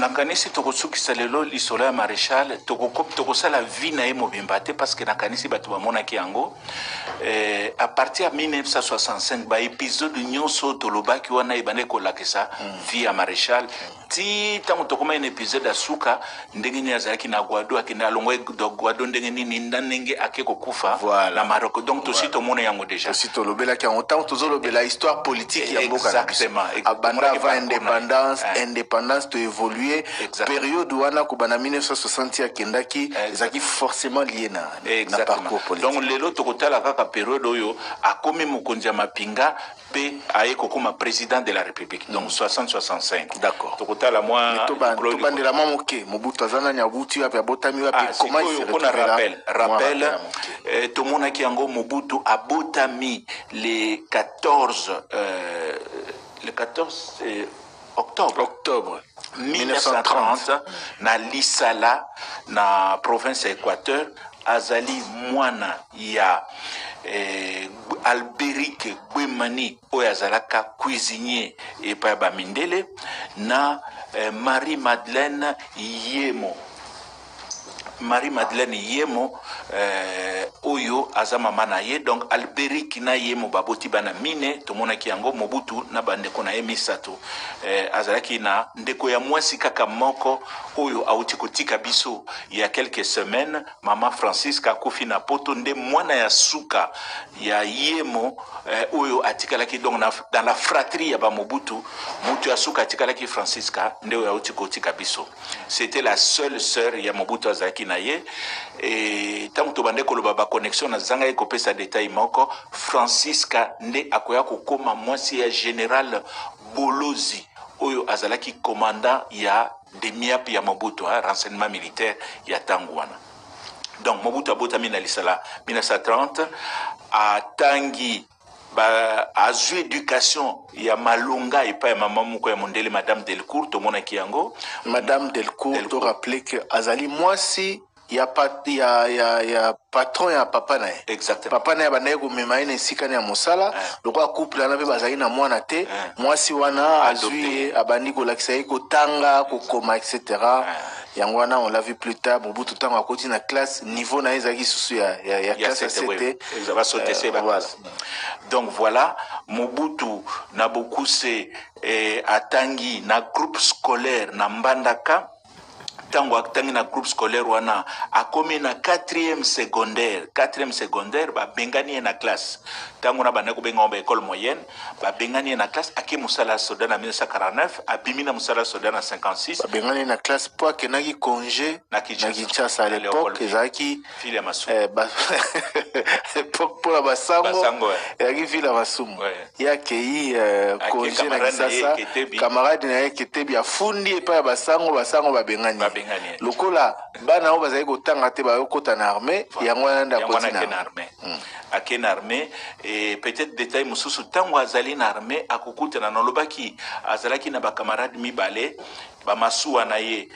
nakanisi tokosukisa lelo lisolo ya maréchal tokosala vie na ye mobimba te parce que nakanisi bato bamonaki yango à partir ya 1965 baépisode nyonso tolobaki wana ebande kolakisa vie ya maréchal ti ntango tokoma ene épisode ya suka ndenge nini azalaki na Guado akende alongwa Guado ndenge nini nda ndenge ake kokufa na Maroc donc tosi tomona yango déjà tosi tolobelaki yango ntango tozolobela histoire politique ya mboka na biso abanda avant indépendance to évoluer période wana kobana 1960 akendaki ezalaki forcément lié na parcours politique donc lelo tokotala kaka période oyo akomi mokonzi ya mapinga pe aye kokoma président de la République donc 60-65 d'accord tokotala moi tobandela mwa moke Mobutu azana nyabuti wapi abotami wapi comment il se rappel tomonaki yango Mobutu abotami le 14 octobre 1930 na Lisala na province ya Équateur azali mwana ya Albéric Gwemani oyo azalaka cuisinier epai ba mindele na Marie-Madeleine Yemo oyo aza mama na ye donc Albéric na Yemo baboti bana mine tomonaki yango Mobutu na bandeko na ye misato azalaki na ndeko ya mwasi kaka moko oyo auti kotika biso ya quelques semaines mama Francisca akufi na poto nde mwana ya suka ya Yemo oyo atikalaki donc dans la fratrie ya ba Mobutu mutu ya suka atikalaki Francisca nde oyo auti kotika biso c'était la seule sœur ya Mobutu azalaki na ye et tant que bande koloba ba connexion na zanga ekopesa détail moko Francisca nde akoya kokoma mwasi ya général Bolozi oyo azalaki commandant ya demiap ya Mobutu renseignement militaire ya Tangwana donc Mobutu abotami na Lisala 1930 atangi azu éducation ya malunga et pas maman moko ya mondele madame Delcourt to mona kiango madame Delcourt to rappeler que azali mwasi ya patron ya papa na ye exactement papa na ye banaye komema ye na esika na ya mosala lokola couple wana mpe bazali na mwana te mwasi wana azwi ye abandi kolakisa ye kotanga kokoma etc yango wana on l'a vu plus tard Mobutu ntango akoti na classe niveau na ye ezalaki susu ya classe ya CT donc voilà Mobutu na Bokuse atangi na groupe scolaire na Mbandaka tango atangi na groupe scolaire wana akomi na 4e secondaire ba bengani na classe tango na bana ko benga ba école moyenne ba bengani na classe ake musala soda na 1949 abimi na musala soda na 56 ba bengani na classe po ke naki congé na Kinshasa à l'époque ezaki fille ya Masumu époque pour la basango yaki fille ya Masumu yaki congé na Kinshasa camarade na yake tebi afundi epa ya basango ba bengani lokola bana o bazali kotanga te ba yokota na armée yango wana nda kotina na armée akena armée et peut-être détail mususu tango azali na armée akukuta na nolobaki azalaki na ba camarade mibale ba masuwa na ye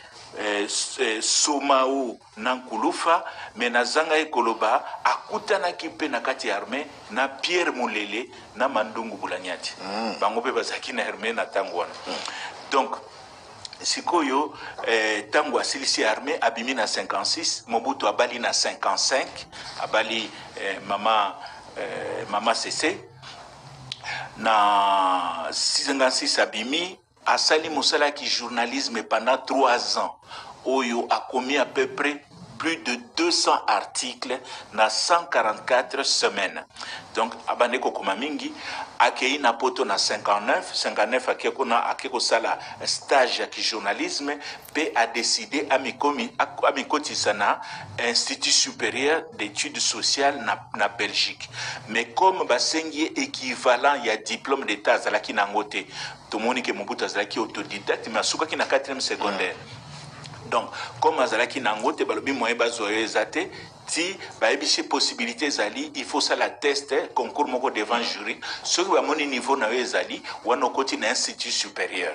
Somao na Nkulufa menazanga ekoloba akutanaki pe na kati ya armée na Pierre Mulele na Mandungu Bulanyati bango pe bazaki na armée na tango wana donc sikoyo tango asilisi armée abimi na 56 Mobutu abali na 55 abali mama CC na 56 abimi asali musala ki journalisme pendant 3 ans oyo a commis à peu près plus de 200 articles na 144 semaines. Donc abande ko koma mingi akei na poto na 59 akeko sala stage ki journalisme pe a décidé amikotisa na Institut supérieur d'études sociales na Belgique. Mais comme basengi équivalent ya diplôme d'état zalaki nangote to monique Mobutu zalaki autodidacte mais asuka ki na 4e secondaire. Donc, comme Azalaki Nangote, balobi moyen bazoye zate, ti baebisi possibilité zali, il faut ça la test, concours moko devant jury. Ceux qui ont niveau na zali, wano koti na institut supérieur.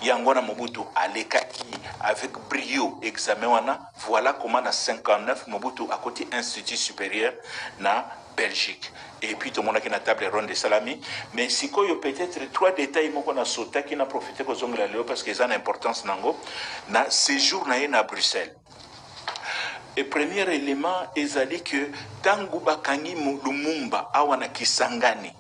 Yangona Mobutu alekaki avec brio examen wana. Voilà comment na 59 Mobutu a koti institut supérieur na Belgique. et puis tout le monde a une table ronde de salami. Mais si quoi, peut-être 3 détails qu'on a sauté, qui n'a profité que zongla léo parce qu'ils ont une importance nango, na séjour na Bruxelles. Et premier élément, ils que tangu bakangi Lumumba awana Kisangani.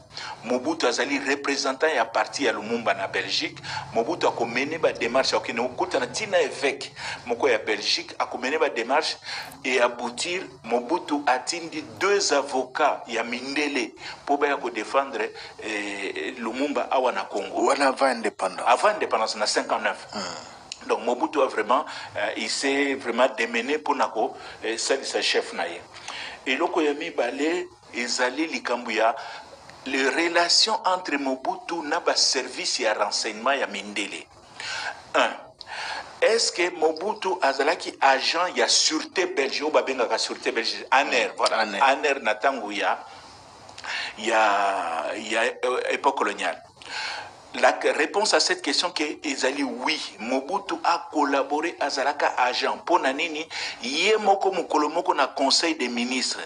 Mobutu azali représentant ya parti ya Lumumba na Belgique. Mobutu a mené ba démarche à okuta na tina évêque moko ya Belgique a mené ba démarche et aboutir Mobutu atindi 2 avocats ya Mindele pour ba ko défendre Lumumba awana Congo. Wana avant indépendance. Avant indépendance na 59. Donc Mobutu a vraiment il s'est vraiment démené pour nako sa chef naye. Et loko yami balé ezali likambu ya les relations entre Mobutu et service et renseignement ya Mindele. 1. Est-ce que Mobutu azalaki agent ya sûreté belge ou babenga ka sûreté belge ANER voilà ANER natangu ya époque coloniale. La réponse à cette question est ezali oui. Mobutu a collaboré azalaka agent pour nanini yemoko mukolomoko na conseil des ministres.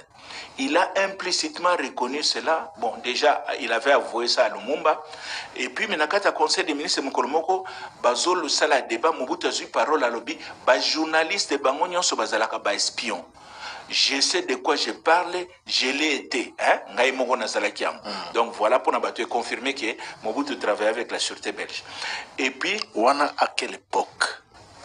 Il a implicitement reconnu cela. Bon, déjà, il avait avoué ça à Lumumba. Et puis, maintenant, quand il conseil des ministres Mukolomoko, Bazol, le sala débat, Mobutu a eu parole à lobby, journaliste, Bangonyon, so bazalaka, espion. Je sais de quoi je parle, je l'ai été. Donc voilà pour nous confirmer que Mobutu travaillait avec la sûreté belge. Et puis, Wana à quelle époque?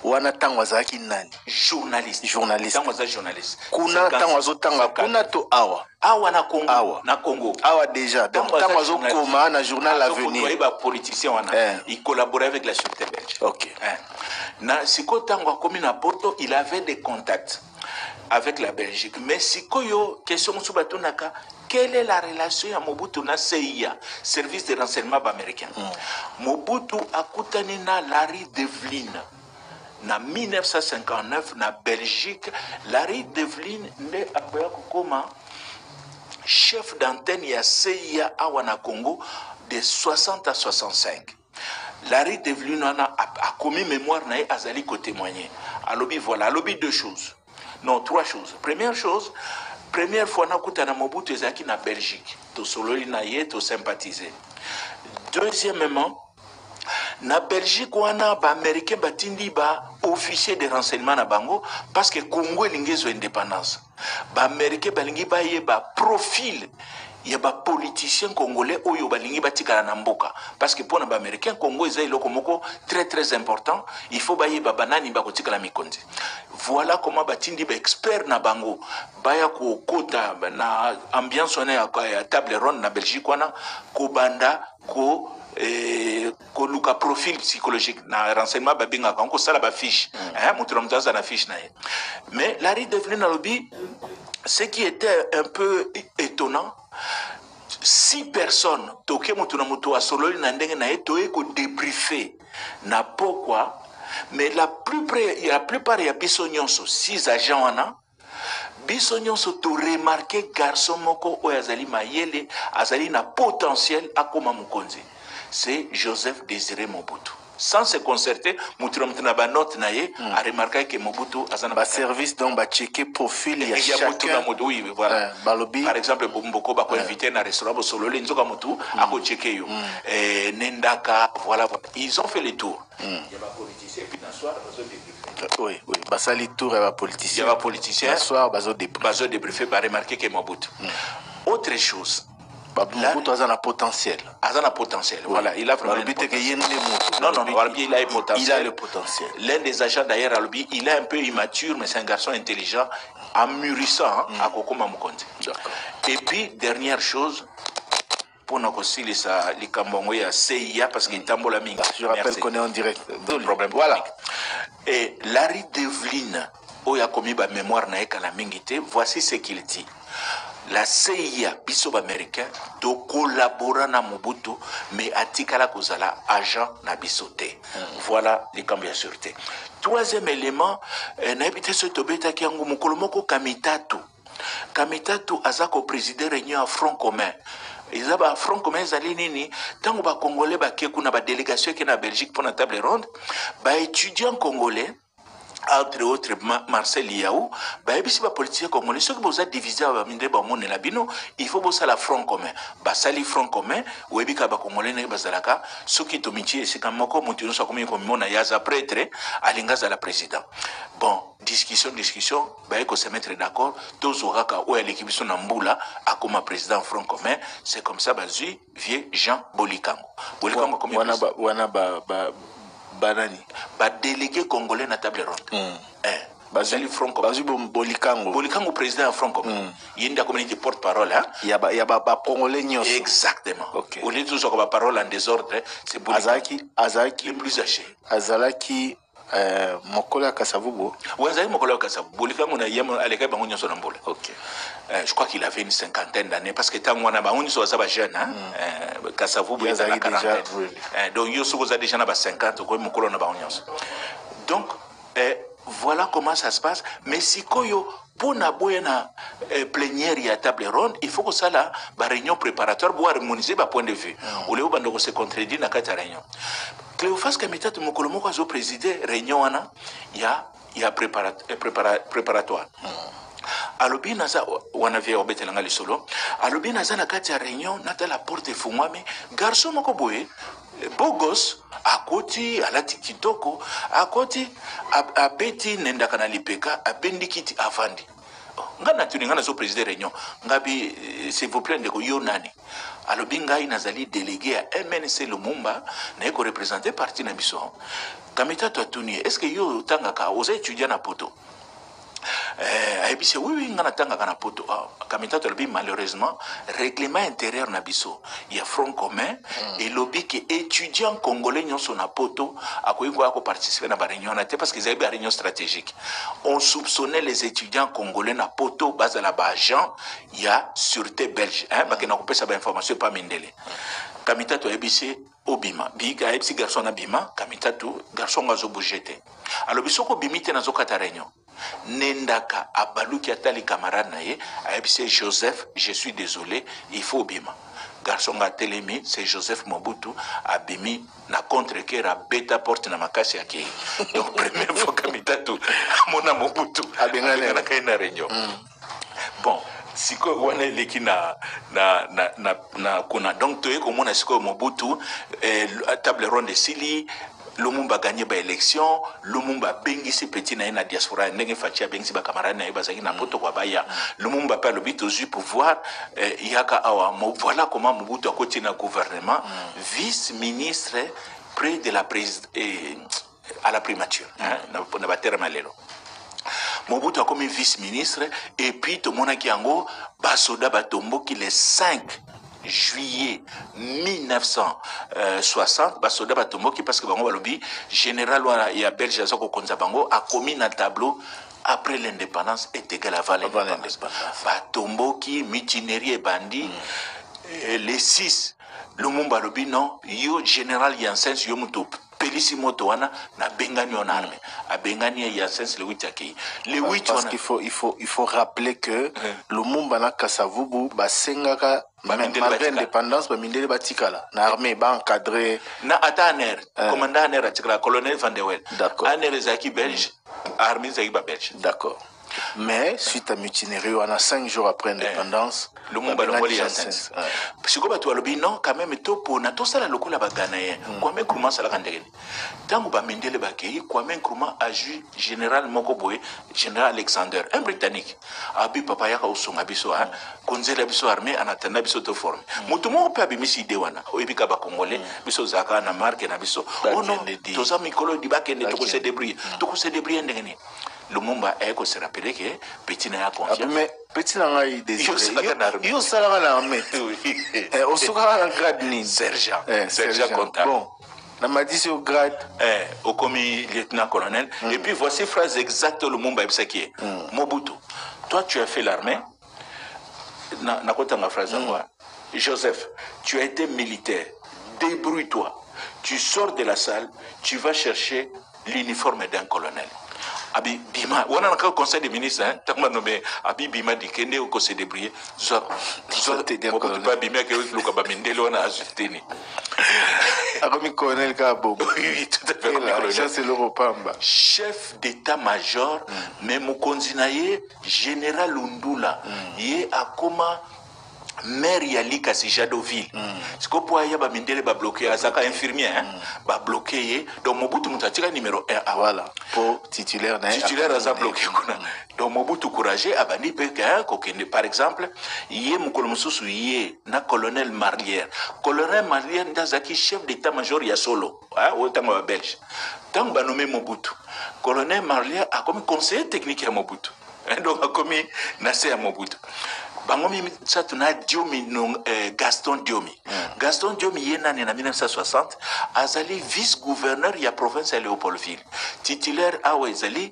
Wana tangwazaki nani? Journaliste. Journaliste. Journaliste. Kuna tangwazo tanga kuna to awa. Awa na Congo. Awa. Na Congo. Awa déjà. Donc tangwazo koma na journal L'Avenir. Il politicien wana. Il collaborait avec la sûreté belge. OK. Na siko tangwa komi na Porto, il avait des contacts avec la Belgique. Mais siko yo question musubatunaka, quelle est la relation à Mobutu na CIA, service de renseignement américain? Mobutu akutani na Larry Devlin. Na 1959 na Belgique, Larry Devlin ne akoya kokoma chef d'antenne ya CIA awana Congo de 60 à 65. Larry Devlin a commis mémoire na azali ko témoigner. Alobi voilà, alobi 2 choses. Non, 3 choses. Première fois na kutana Mobutu ezaki na Belgique. To sololi na ye to sympathiser. Deuxièmement, na Belgique wana ba américain batindi ba officier de renseignement na bango parce que Congo lingezo indépendance. Ba américain balingi ba ye ba profil ya ba politicien congolais oyo balingi batikala na mboka parce que pour na ba américain Congo eza iloko moko très important, il faut ba ye ba banani ba kotikala mikonzi. Voilà comment batindi ba expert na bango baya ko kota na ambiance wana ya table ronde na Belgique wana ko banda ko koluka profil psychologique na renseignement babinga kanko sala ba fiche mutu mtaza na fiche na ye. Mais Larry Devlin na lobby, ce qui était un peu étonnant, 6 personnes toke mutu na mutu asololi na ndenge na ye toye ko débriefer na pourquoi, mais la plupart ya biso nyonso 6 agents wana biso nyonso to remarquer garçon moko oyo azali mayele azali na potentiel akoma mukonzi. C'est Joseph Désiré Mobutu. Sans se concerter, Moutouram Tnaba note naye a remarqué que Mobutu a un service donc va checker profil il y a chacun. Oui, voilà. Par exemple, Bomboko va inviter dans un restaurant solo les Nzoka Motu à checker yo. Nendaka, voilà. Ils ont fait le tour. Il y a pas politicien puis dans soir oui, basali tour et va politicien. Il y a pas politicien. Dans soir bazo débriefé va remarquer que Mobutu. Autre chose. Mobutu a un potentiel. Voilà, il a vraiment le but est que non, il a un potentiel. Il a le potentiel. L'un des agents d'ailleurs à l'objet, il est un peu immature, mais c'est un garçon intelligent, en mûrissant à Kokoma Mukonzi. Et puis, dernière chose, pour nous aussi les Kambongo à CIA, parce qu'il tambo la minga. Je rappelle qu'on est en direct. Problème. Voilà. Et Larry Devlin, où il a commis ma mémoire na la mingité, voici ce qu'il dit. La CIA, biso américain, do collabora na Mobutu, mais atikala kozala agent na bisoté. Voilà les camps de sûreté. Troisième élément, n'habite ce tobeta qui ango mukolomoko Kamitatu. Kamitatu azako président réunion à Front commun. Ils ont Front commun zali nini, tango ba congolais ba keku na ba délégation qui na Belgique pour la table ronde, ba étudiants congolais entre autres Marcel Yaou, si ba politique congolais ceux qui vous a divisé ba minde ba monde la bino, il faut bosala la front commun. Ba sali front commun, webi ka ba congolais ne bazalaka, ceux qui tomichi c'est comme moko mutu so comme mona yaza prêtre alinga za la président. Bon, discussion ba ko se mettre d'accord, tous oraka ou l'équipe son mbula a comme président front commun, c'est comme ça bazui vieux Jean Bolikango. Bolikango comme wana banani ba délégué congolais na table ronde. Bazali front commun. Bazu Bolikango. Bolikango président front commun. Yinda communauté porte-parole hein. Il y a ba congolais nyos. Exactement. OK. Au lieu de toujours ba parole en désordre, c'est Bolikango. Azaki le plus âgé. Azalaki Mokola Kasavubo. Oui, Azali Mokola Kasavubo. Bolikango na yema aleka bango nyoso na mbola. OK. Je crois qu'il avait une cinquantaine d'années parce que tant on a bango nyoso za ba jeune hein. Kasavubo il a la quarantaine. Donc yoso vous a déjà na ba 50 ko Mokola na bango nyoso. Donc voilà comment ça se passe. Mais si koyo pour na boyena plénière à table ronde, il faut que ça là, ba réunion préparatoire pour harmoniser ba point de vue. Ou le bando se contredit na kata réunion. Cléophas Kamita de Mokolomoko a présidé réunion ana, il y a préparatoire. Alobi naza wana via obetelanga lisolo. Alobi naza na kati ya réunion nata la porte fumwame garçon moko boye beau gosse akoti alati kitoko akoti abeti nenda kana lipeka abendi kiti avandi. Ngana tuni ngana zo président réunion ngabi s'il vous plaît ndeko yo nani alobi ngai nazali délégué à MNC Lumumba na ko représenter parti na biso Kamita to tuni est-ce que yo tangaka aux étudiants na poto oui, ngana tanga kana poto Kamita to lobi malheureusement règlement intérieur na biso il y a front commun et lobi que étudiants congolais nyonso na poto akoyiko ako participer na ba réunion na te parce qu'ils avaient une réunion stratégique. On soupçonnait les étudiants congolais na poto base à la agent il y a sûreté belge hein parce que na kopesa ba information pas mindele. Kamita to ebisi obima biga ebisi garçon na bima Kamita to garçon ngazo bougete alors bisoko bimite na zokata réunion nendaka abaluki atali camarade naye aebise Joseph je suis désolé il faut bima garçon nga telemi c'est Joseph Mobutu abimi na contre kera beta porte na makasi yake donc première fois Kamita to mona Mobutu abengana na réunion bon siko wana leki na kuna donc toye komona siko Mobutu table ronde sili Lumumba gagné ba élection Lumumba bengisi petit na diaspora ndenge fatia bengisi ba camarade na bazaki na poto kwa baya Lumumba pa le but au pouvoir yaka awa voilà comment Mobutu a continué na gouvernement vice-ministre près de la présidence à la primature na ba terme lelo Mobutu a comme vice-ministre et puis tout mon akiango basoda batombo qui les 5 juillet 1960 basoda batomboki parce que bango balobi général wana ya belge azoko konza bango a commis un tableau après l'indépendance est égal à l'indépendance batomboki mutinerie et bandit les 6 Lumumba lobi non yo général Yansens yo muto pelisi moto wana na bengani on armée a bengani Yansens le 8 akei le 8 parce qu'il faut rappeler que Lumumba na Kasavubu basengaka malgré l'indépendance bamindele batikala na armée ba encadré na ataner commandant aner atikala colonel Van der Wel aner zaki belge armée zaki ba belge d'accord mais suite à mutinerie on a 5 jours après l'indépendance Lumumba longoli ya sense siko batu alobi non quand même topo na tosala lokola ba ganayen Kwame Nkrumah sala kandegeni tango ba mindele bakei Kwame Nkrumah a ju général Mokoboy général Alexander un britannique abi papa yaka usonga biso ha konzela biso armée anatanda biso to forme mutu mo pe abimisi ide wana oyebika ba congolais biso zaka na marque na biso ono toza mikolo di bakende to se débrouiller ndengeni Lumumba eko se rappeler que petit na ya confiance mais petit na ngai désolé yo sala na armée au soka na grade ni sergent comptable bon na madisi au grade au commis lieutenant colonel et puis voici phrase exacte Lumumba ebsaki Mobutu toi tu as fait l'armée na kotanga phrase ngwa Joseph tu as été militaire débrouille-toi tu sors de la salle tu vas chercher l'uniforme d'un colonel abi bima wana na conseil des ministres hein tamba nommé abi bima dikende ko se débrouiller soit pas bima que luka ba mindele wana azuteni akomi colonel Kabo. Oui, tout à fait. Ça c'est le repamba. Chef d'état-major, mais Mokonzi na ye général Lundula, ye akoma maire Yali Kasi Jadoville. C'est que pour y ba mindele ba bloqué azaka infirmier hein, ba bloqué donc Mobutu mutatika numéro 1 ah voilà pour titulaire aza bloqué kuna. Donc Mobutu courageux abandi pe ka kokende par exemple ye mukolo mususu ye na colonel Marlière. Colonel Marlière ndazaki chef d'état-major ya solo hein au temps ba belge. Tant ba nommé Mobutu. Colonel Marlière a comme conseiller technique à Mobutu. Donc a comme nase à Mobutu. Bangomi satuna Diomi Gaston Diomi. Gaston Diomi yena en 1960 azali vice-gouverneur ya province à Léopoldville. Titulaire à Ouezali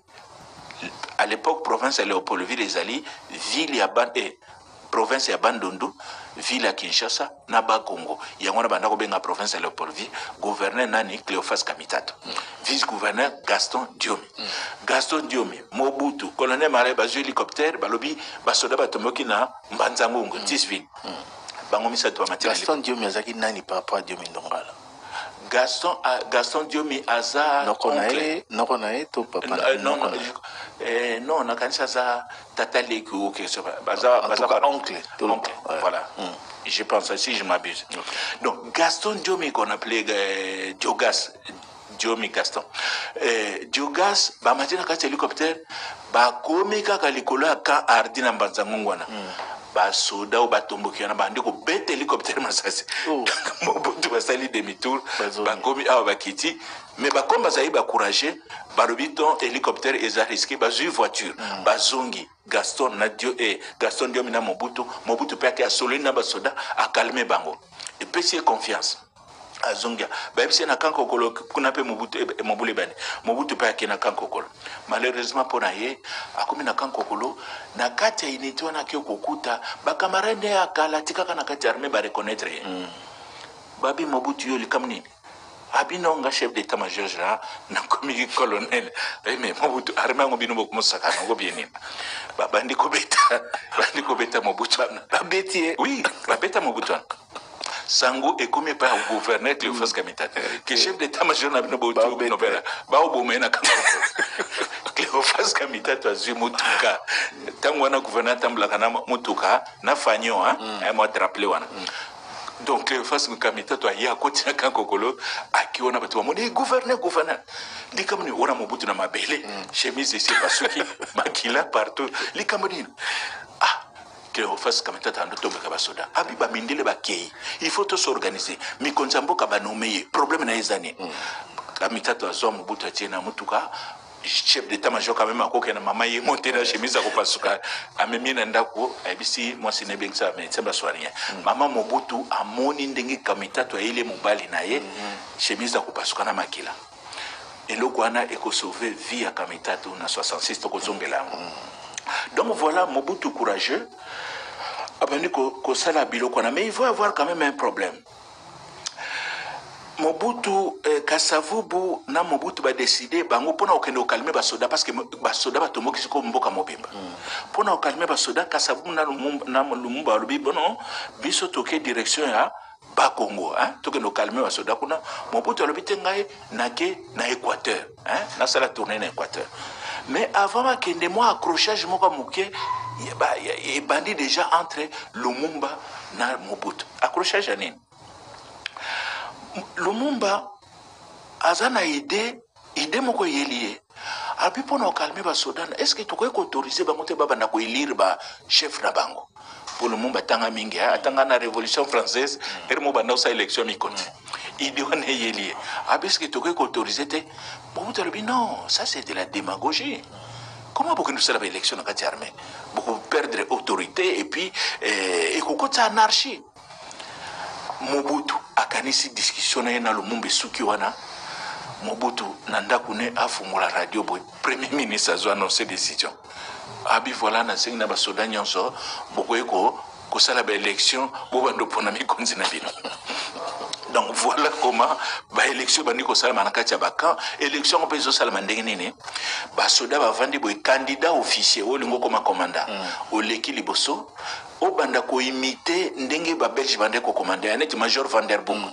à l'époque province à Léopoldville ezali ville ya province ya Bandundu, ville à Kinshasa, Naba Congo. Yangona bandako benga province à Léopoldville, gouverneur nani Cléophas Kamitato. Vice-gouverneur Gaston Diomi. Gaston Diomi, Mobutu, colonel Maré bazu hélicoptère, balobi basoda batomoki na Mbanzangongo, Tisville. Bangomi sa to matière. Gaston Diomi azaki nani par rapport à Diomi Ndongala. Gaston Diomi aza nokonae to papa non na kanisa za tata leki ou quelque chose baza oncle voilà je pense si je m'abuse donc Gaston Diomi qu'on appelait Diogas Diomi Gaston Diogas ba matina ka hélicoptère ba komika ka likolo ka ardina Mbanzangongwana ba soda ou ba tomboki na bandi ko bête hélicoptère masasi Mobutu basali demi-tour ba komi awa ba kiti mais ba komba zayi ba courageux ba robiton hélicoptère eza risqué ba zu voiture ba zongi Gaston na Dio Gaston Diomi na Mobutu pe a solo na ba soda a calmer bango et puis c'est confiance azongia ba bisi na kanko kolo kuna pe Mobutu bani Mobutu pe akina kanko kolo malheureusement pour naye akomi na kanko kolo na kati initwa na kyo kokuta ba camarade ya kala tikaka na kati armée ba reconnaître babi Mobutu yo likam nini abinonga chef d'état-major général na komi colonel mais Mobutu armée ngo bino boko musaka ngo bienina bandi ko beta Mobutu babeti oui babeta Mobutu Sango est comme par gouverneur Cléophas Kamitato que chef d'état-major na bino botu novela ba obomena kanko Cléophas Kamitato azu mutuka tango na gouverneur tambla kana mutuka na fanyo hein moi te rappeler wana donc Cléophas Kamitato ya kotina kanko kolo akiona batu wa moni gouverneur likamni ora Mobutu na mabele chemise c'est pasuki makila partout likamni Cléophas Kamitato ando tombe ka basoda abiba mindele ba kei il faut tout s'organiser mi konzambo ka banomeye problème na ezani Kamitato azo Mobutu atina mutuka chef d'état-major quand même akoke na mama ye monter na chemise ko pasuka amemi na ndako abisi moi sine bengsa mais semba soirée mama Mobutu amoni ndenge Kamitato ile mobali na ye chemise ko pasuka na makila eloko wana eko sauver vie ya Kamitato na 66 to kozongela donc voilà Mobutu courageux abandi ko sala biloko na mais il va avoir quand même un problème. Mobutu Kasavubu na Mobutu ba décider bango pona okende o calmer basoda parce que basoda batomoki siko mboka mobimba pona o calmer basoda Kasavubu na Lumumba lobi bono biso toke direction ya ba Congo hein toke no calmer basoda kuna Mobutu lobi tengai nake na Équateur hein na sala tourner na Équateur mais avant kende moi accrochage moko muke il bandit déjà entre Lumumba na Mobutu accrochage anine Lumumba azana idée moko yelié abi pona calmer ba soda est-ce que tu peux autoriser ba moté baba na ko élire ba chef na bango pour Lumumba tanga mingi atanga na révolution française mo banda sa élection mi konti idée on yelié abi est-ce que tu peux autoriser te bon tu dis non ça c'est de la démagogie. Comment beaucoup nous faire l'élection dans la armée beaucoup perdre autorité et puis et kokota anarchie. Mobutu akanisi discussion na Lumumba suki wana Mobutu nanda kune afungula radio boy premier ministre azo annoncer décision abi voilà na singa ba soda nyonso boko eko ko sala ba élection bo bando pona mi konzi na bino Donc voilà comment ba élection bandi ko sala manaka tia bakan élection on peut zo sala mandenge nini ba soda ba vandi boy candidat officier o lingo comme commandant o leki liboso o banda ko imiter ndenge ba belge bande ko commander anet major van der Boom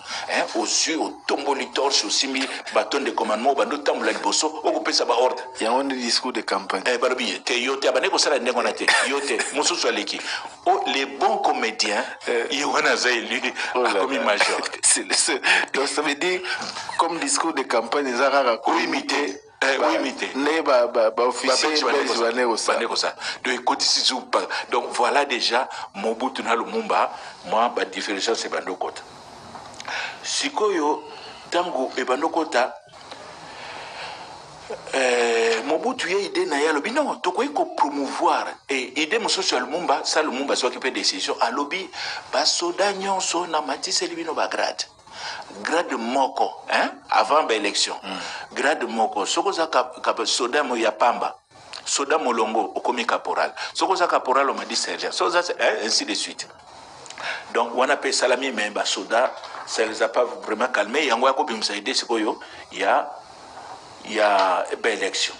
au su au tomboli torche au simi bâton de commandement bando tambula liboso o ko pesa ba ordre il y a un discours de campagne balobi te yote bande ko sala ndenge on ate yote musu so leki o les bons comédiens y wana zaili comme major. Donc ça veut dire comme discours de campagne ils ont rare ou imiter oui imiter ne ba officier donc voilà déjà Mobutu na Lumumba moi ba différence c'est bando kota sikoyo tango e bando kota Mobutu ye idée na ya lobi non to ko promouvoir et idée mo social Lumumba ça Lumumba soit qui peut décision à lobby ba soda nyonso na matise libino ba grade moko hein avant l'élection grade moko soko za soda mo ya pamba soda molongo okomi caporal soko za caporal on m'a dit sergent so ça ainsi de suite donc on appelle salami mais ba soda ça les a pas vraiment calmé yango ya ko bimsa idée sikoyo ya élection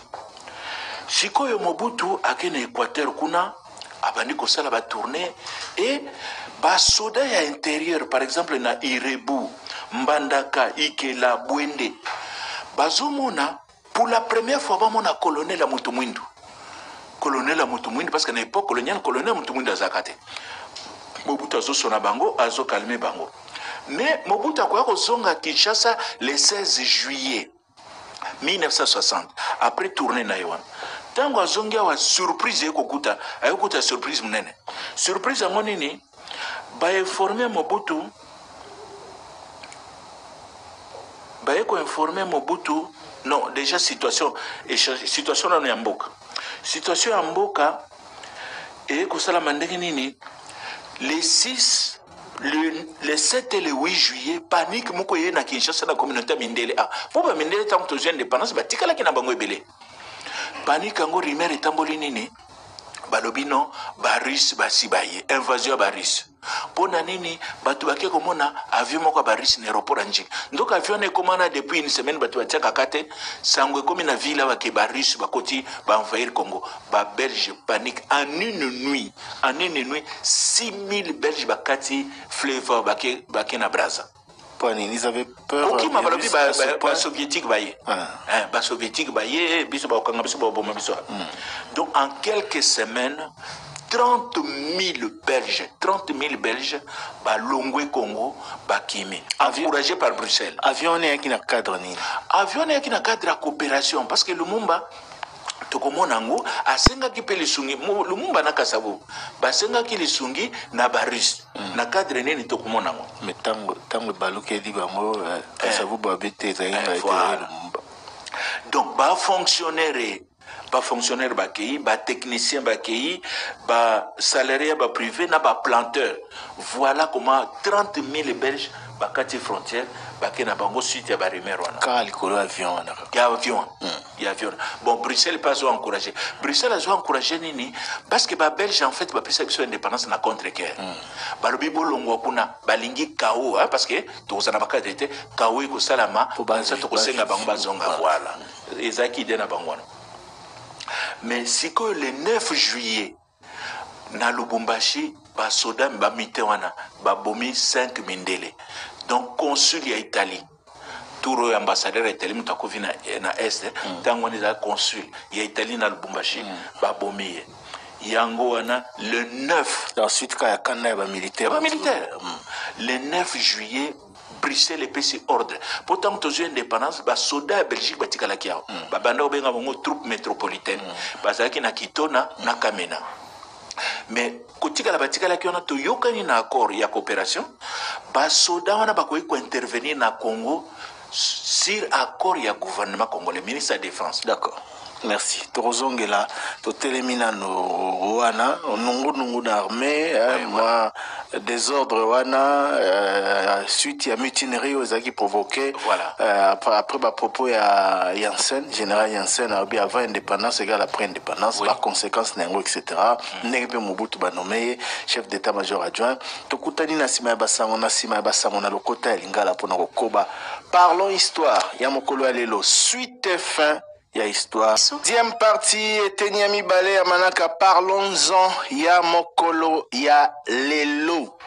sikoyo Mobutu akena Équateur kuna abandi ko sala ba tourner et ba soda ya intérieur par exemple na Irebu Mbandaka Ikela Bwende bazomona pour la première fois bamona colonel Mutumwindu parce que na époque coloniale colonel Mutumwindu azakate Mobutu azosona bango azo calmer bango mais Mobutu akoya kozonga Kinshasa le 16 juillet 1960 après tourner na Yohan tango azongi wa surprise ekokuta ayokuta surprise munene surprise yango nini ba informer Mobutu non déjà situation na Yamboka situation ya mboka et ko sala mandenge nini les 6 le 7 et le 8 juillet panique moko ye na Kinshasa na communauté Mindele pour ba Mindele tant que jeune indépendance ba tikala ki na bango ebele panique ngo rumeur etamboli nini balobi non ba russe ba sibaye invasion ba russe pona nini batu bake komona avion moko ba russe na aéroport anjing donc avion ne komana depuis une semaine batu batiaka kate sangwe komi na ville ba ke ba russe bakoti ba envahir Congo ba belge panique en une nuit 6000 belges bakati fleuve bake na Brazza. Ils avaient peur. Ok, ma balobi ba soviétique baye. Ba soviétique baye biso ba okanga biso ba boma biso. Donc en quelques semaines 30 000 Belges ba longwe Congo ba kimi encouragé par Bruxelles. Avion ne qui na cadre ni. Avion ne qui na cadre de coopération parce que Lumumba tokomona ngo asenga ki pe lisungi Lumumba na Kasabo basenga ki lisungi na Baris na cadre nini tokomona ngo mais tango baluke di bango Kasabo ba bete zainga Lumumba donc ba fonctionnaire ba kei ba technicien ba kei ba salarié ba privé na ba planteur voilà comment 30 000 Belges ba kati frontière ba kena bango suite ya ba rumeur wana ka likolo avion wana ya avion bon Bruxelles pas encouragé Bruxelles a encouragé nini parce que ba Belge en fait ba pesa biso indépendance na contre-guerre ba lobi bolongo kuna balingi KO parce que to sana ba kadete KO ko salama ça to ko senga bango bazonga voilà ezaki de na bango wana. Mais si que le 9 juillet, na Lubumbashi, ba soda ba mitewana, ba bomi 5 Mindele. Donc consul ya Italie, touro ambassadeur Italie mutakovi na est, tango ni za consul ya Italie na Lubumbashi, ba bomi. Yango wana le 9. Ensuite quand ya kana ba militaire. Le 9 juillet Bruxelles epesi ordre pourtant tozo indépendance ba soda Belgique batikala kiao ba banda obenga bongo troupe métropolitaine bazaki na Kitona na Kamena mais kotikala batikala kiao na toyokani na accord ya coopération ba soda wana bakoyi ko intervenir na Congo sur accord ya gouvernement congolais ministre de la défense d'accord Merci. Torozongela, totelemina no wana, nungu d'armée, moi, désordre wana, suite à mutinerie aux qui provoqué, voilà. Après ma propos à Janssen, général Janssen, avant indépendance égale après indépendance, par conséquence, etc. N'engbe Mobutu ba nommé chef d'état-major adjoint. Tokutani na sima basango na sima basango na lokota lingala pona koba. Parlons histoire. Yamokolo alelo suite et fin. Ya histoire. Deuxième partie, Eteniami Balé Amanaka, parlons-en, ya mokolo, ya lelo.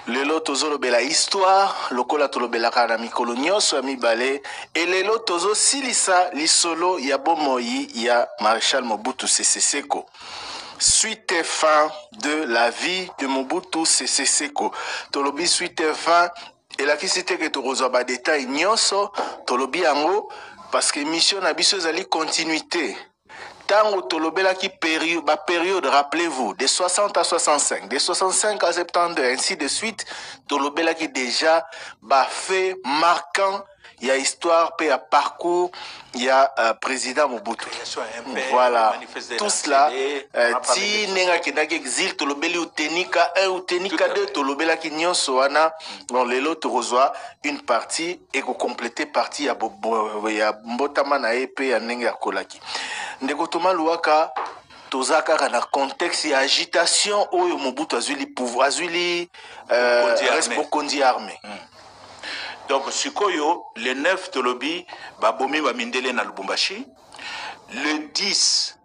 Lelo tozo lobela histoire, lokola tolobela kana mikolo nyoso ya mibale, et lelo tozo silisa lisolo ya bomoi ya Maréchal Mobutu Sese Seko. Suite et fin de la vie de Mobutu Sese Seko. Tolobi suite et fin, et la kisite que torozo ba détail nyoso, tolobi ango, parce que mission na biso ezali continuité. Tango tolobela ki période, rappelez-vous, de 60 à 65, de 65 à 72, ainsi de suite, tolobela ki déjà fait marquant, il y a histoire, il y a parcours, il y a président Mobutu. Voilà, tout cela, ti nenga kendaki exil, tolobeli utenika 1, utenika 2, tolobela ki nyonso wana, bon lelo torozwa une partie et ko compléter partie ya mbotama na epe ya nenga kolaki. Ndeko Thomas Luaka tozaka na contexte ya agitation oyo Mobutu azuli pouvoir azuli kondi armée. Donc sikoyo le 9 tolobi babomi ba mindele na Lubumbashi, le 10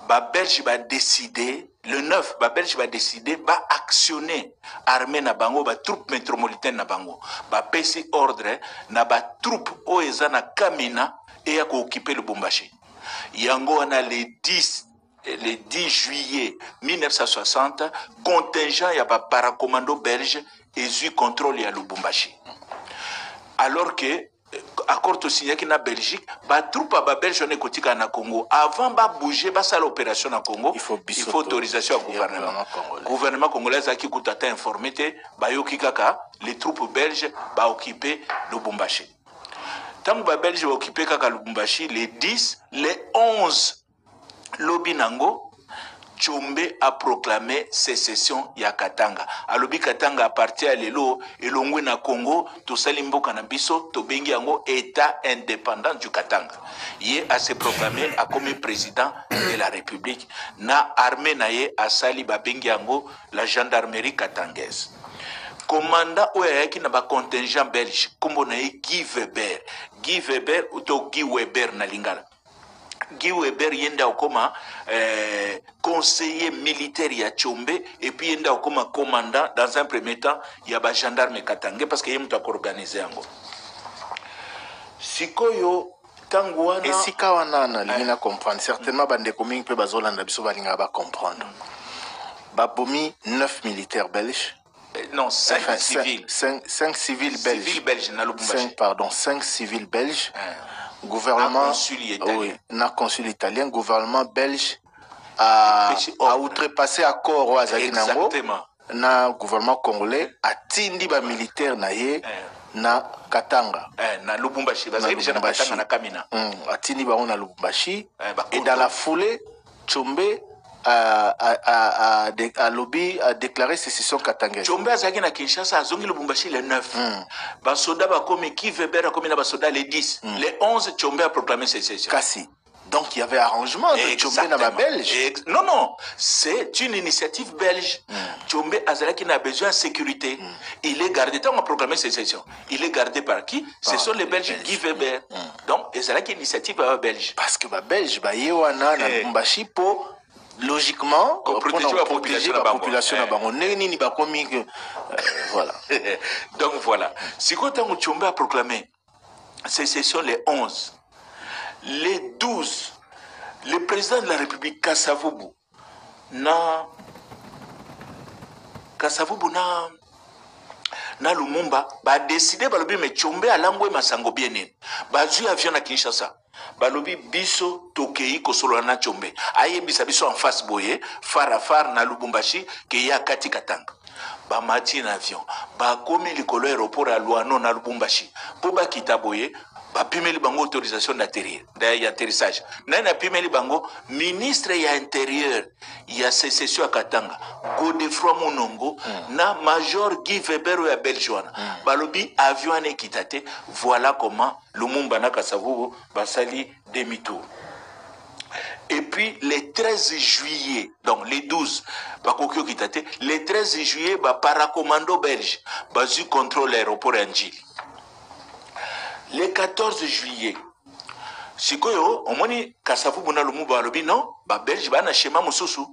ba Belge ba décider, le 9 ba Belge ba décider ba actionner armée na bango ba troupe métropolitaine na bango ba pesi ordre na ba troupe oyo na Kamina et ya ko occuper Lubumbashi. Yango wana le 10 juillet 1960, contingent ya ba paracommando belge et contrôle ya Lubumbashi. Alors que accord signé qui na Belgique, ba troupe ba belge ne kotika na Congo avant ba bouger ba ça l'opération na Congo, il faut autorisation au gouvernement. Gouvernement congolais a qui coûte informé ba yoki kaka les troupes belges ba occuper Lubumbashi. Tant que Belge va occuper kaka Lubumbashi, les 10, les 11, Lobinango, Tchombe a proclamé sécession ya Katanga. A Lobi Katanga appartient à l'Elo, et l'ongwe na Congo, to salimbo kanabiso, to bengi ango État indépendant du Katanga. Yé a se proclamé a comme président de la République. Na armée na ye a sali ba bengi ango la gendarmerie katangaise. Commandant oyaki na ba contingent belge kombo na Guy Weber. Guy Weber ou Guy Weber na lingala. Guy Weber yenda okoma conseiller militaire ya Tchombe et puis yenda okoma commandant dans un premier temps ya ba gendarme Katanga parce que yemta ko organiser yango. Sikoyo tango wana et sika wana na lingina comprendre certainement bande coming pe bazolanda biso balinga ba comprendre. Babomi 9 militaires belges. Non, 5 civils. 5 civils belges. Civils belges, 5 civils belges. Gouvernement. Oui, na consul italien. Gouvernement belge a outrepassé accord au Azaginango. Na gouvernement congolais a tindi ba militaire na ye na Katanga. Na Lubumbashi. Déjà na Katanga na Kamina. A tindi ba na Lubumbashi. Et dans la foulée, Tchombe lobby a déclaré sécession katangais. Tchombe azaki na Kinshasa azongi Lubumbashi le 9. Ba soda ba komi Guy Weber a komi na ba soda le 10. Le 11 Tchombe a proclamé sécession. Kassi. Donc il y avait arrangement de Tchombe na ba belge. Non non, c'est une initiative belge. Tchombe azalaki na besoin de sécurité. Il est gardé tant on a proclamé sécession. Il est gardé par qui? Ce sont les Belges Guy Weber. Donc azalaki initiative belge. Parce que ba belge ba yewana na Lubumbashi po logiquement, pour protéger la population, voilà. Donc voilà. Si quand on Tchombe a proclamé sécession les 11, les 12, le président de la République Kasavubu na Lumumba a décidé de me Tchombe à l'angoué masango bien. Bazu avion à Kinshasa. Balobi biso tokei kosolo na Tchombe aye biso en face boye far na Lubumbashi ke ya kati Katanga ba mati na avion ba komi likolo aéroport à Luano na Lubumbashi po ba kita boye bapimeli bango autorisation d'atterrissage nani apimeli bango ministre ya intérieur ya sécession ya Katanga Godefroid Monongo na major Guy Weber ya Belge wana balobi avion ane ekita te. Voilà comment Lumumba na Kasavubu basali demi-tour. Et puis le 13 juillet, donc les 12, le 13 juillet, paracommando belge, basu contrôle l'aéroport Anjili. Le 14 juillet, sikoyo, on moni Kasavubu na Lumumba alobi non, belge ba na schéma mosusu,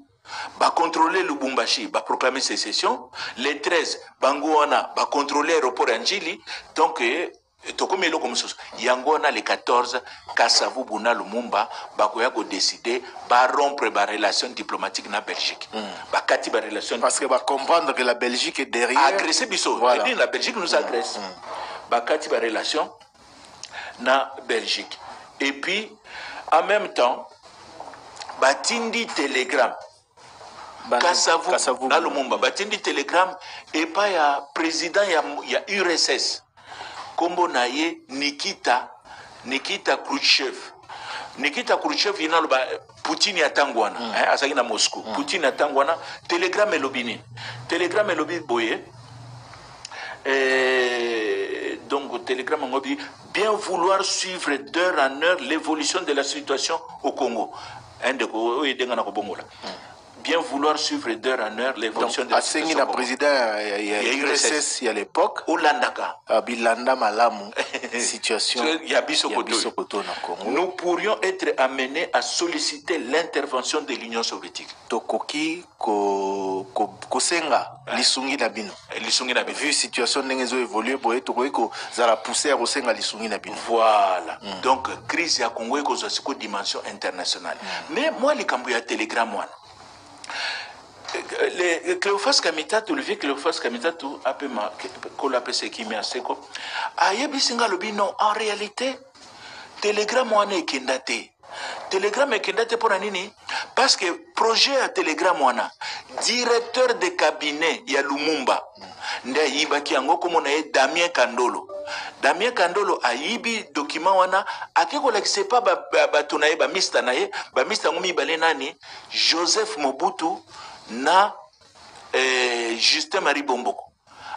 ba contrôler Lubumbashi, ba proclamer sécession. Le 13, bango wana ba contrôler l'aéroport Anjili, donc tokomelo comme ça yangona le 14 Kasavubu na Lumumba bakoya ko décider ba rompre ba relation diplomatique na Belgique bakati ba relation parce que ba comprendre que la Belgique est derrière agresser biso voilà. Et la Belgique nous agresse bakati ba relation na Belgique et puis en même temps batindi télégramme Kasavubu na Lumumba batindi télégramme et pas ya président ya URSS kombo naye Nikita Khrouchtchev. Nikita Khrouchtchev ina loba Poutine atangwana asaki na Moscou. Poutine atangwana telegram elobini. Telegram elobi boye. Donc telegram ngobi bien vouloir suivre d'heure en heure l'évolution de la situation au Congo. Ndeko oyedenga na kobongola. Bien vouloir suivre d'heure en heure l'évolution de la situation. Le président URSS à l'époque. Olandaka. Bilanda Malamu. Situation. Nous pourrions être amenés à solliciter l'intervention de l'Union soviétique. Tokoki kosenga lisungi na bino. Lisungi na bino. Vu situation n'engezo évoluer boye tokoki ko zala pousser kosenga lisungi na bino. Voilà. Donc crise ya Congo eko zosiko dimension internationale. Mais moi les kambu ya Telegram wana. Le Cléophas Kamitatu, le vieux Cléophas Kamitatu, en réalité, Telegram wana ekendate. Telegram ekendate pour nini? Parce que projet à Telegram wana, directeur de cabinet ya Lumumba, nda yibaki yango komo na Damien Kandolo. Damien Kandolo ayibi document wana akeko lakise pa ba tunaye ba mista naye, ba mista ngumi balé nani Joseph Mobutu na Justin Marie Bomboko.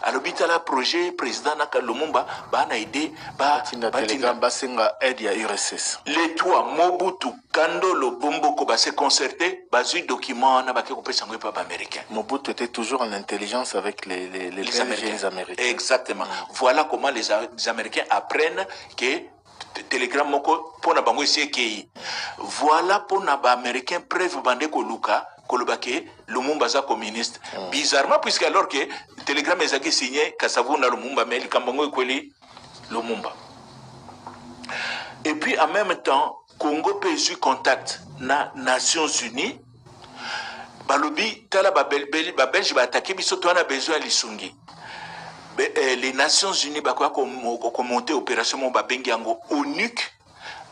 Alors bitala projet président na Lumumba ba na aidé ba Telegram basenga aide ya URSS. Les trois Mobutu, Kandolo, Bomboko ba se concerter ba zui document na ba ke ko pesa ngwe pa américain. Mobutu était toujours en intelligence avec les Américains. Exactement. Voilà comment les Américains apprennent que Telegram moko pona bango ici. Voilà pona ba américain preuve bande ko luka kolobake Lumumba za communiste. Bizarrement puisque alors que Telegram est signé Kasavubu na Lumumba mais likambango ekweli Lumumba. Et puis en même temps Congo peut eu contact na Nations Unies. Balobi tala ba Belge ba attaquer biso to na besoin lisungi. Les Nations Unies bakwa monter opération mo ba bengi yango ONUC.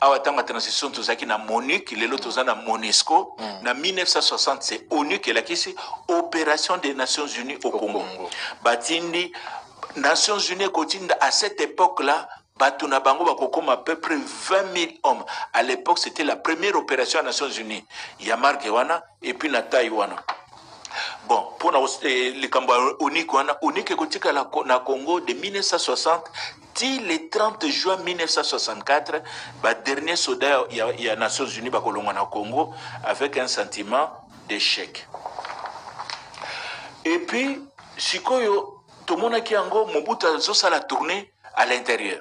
Awatanga transition tozaki na MONUC, lelo tozana MONUSCO. Na 1960 c'est ONUC et la kisi opération des Nations Unies au Congo. Batindi Nations Unies kotinda à cette époque-là Batuna Bango bakokoma à peu près 20 000 hommes. À l'époque c'était la première opération des Nations Unies. Yamar Gewana et puis na Taïwan. Bon, pour les Kamba ONUC est na Congo de 1960 till le 30 juin 1964, le dernier soldat il y a Nations Unies na Congo avec un sentiment d'échec. Et puis, sikoyo tomona ki yango Mobutu azosala tournée à l'intérieur.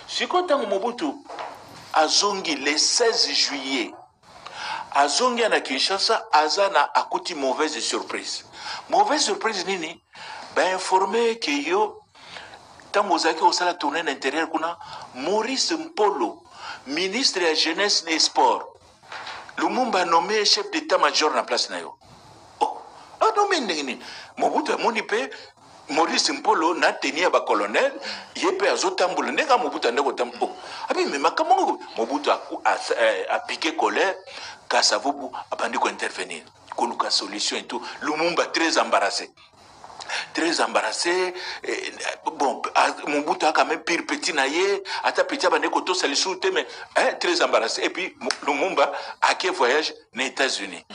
Sikoyo tango Mobutu azongi le 16 juillet. Azongi na Kinshasa azana akuti mauvaise surprise. Mauvaise surprise nini? Ben informé que yo tango zaki osala tournée à l'intérieur kuna Maurice Mpolo, ministre de la jeunesse et sport. Lumumba nommé chef d'état-major na place na yo. Oh, nommé nini? Mobutu amoni pe Maurice Mpolo na tenia ba colonel yepe azotambula ndeka Mobutu ndeko tampo. Abi mais makambo Mobutu a piqué colère. Kasavubu a bandit d'intervenir. Koluka solution et tout. Lumumba très embarrassé. très embarrassé. Bon, Mobutu a quand même pire petit naïe, ata petit abandé koto salisuté, mais très embarrassé. Et puis Lumumba a quel voyage aux États-Unis.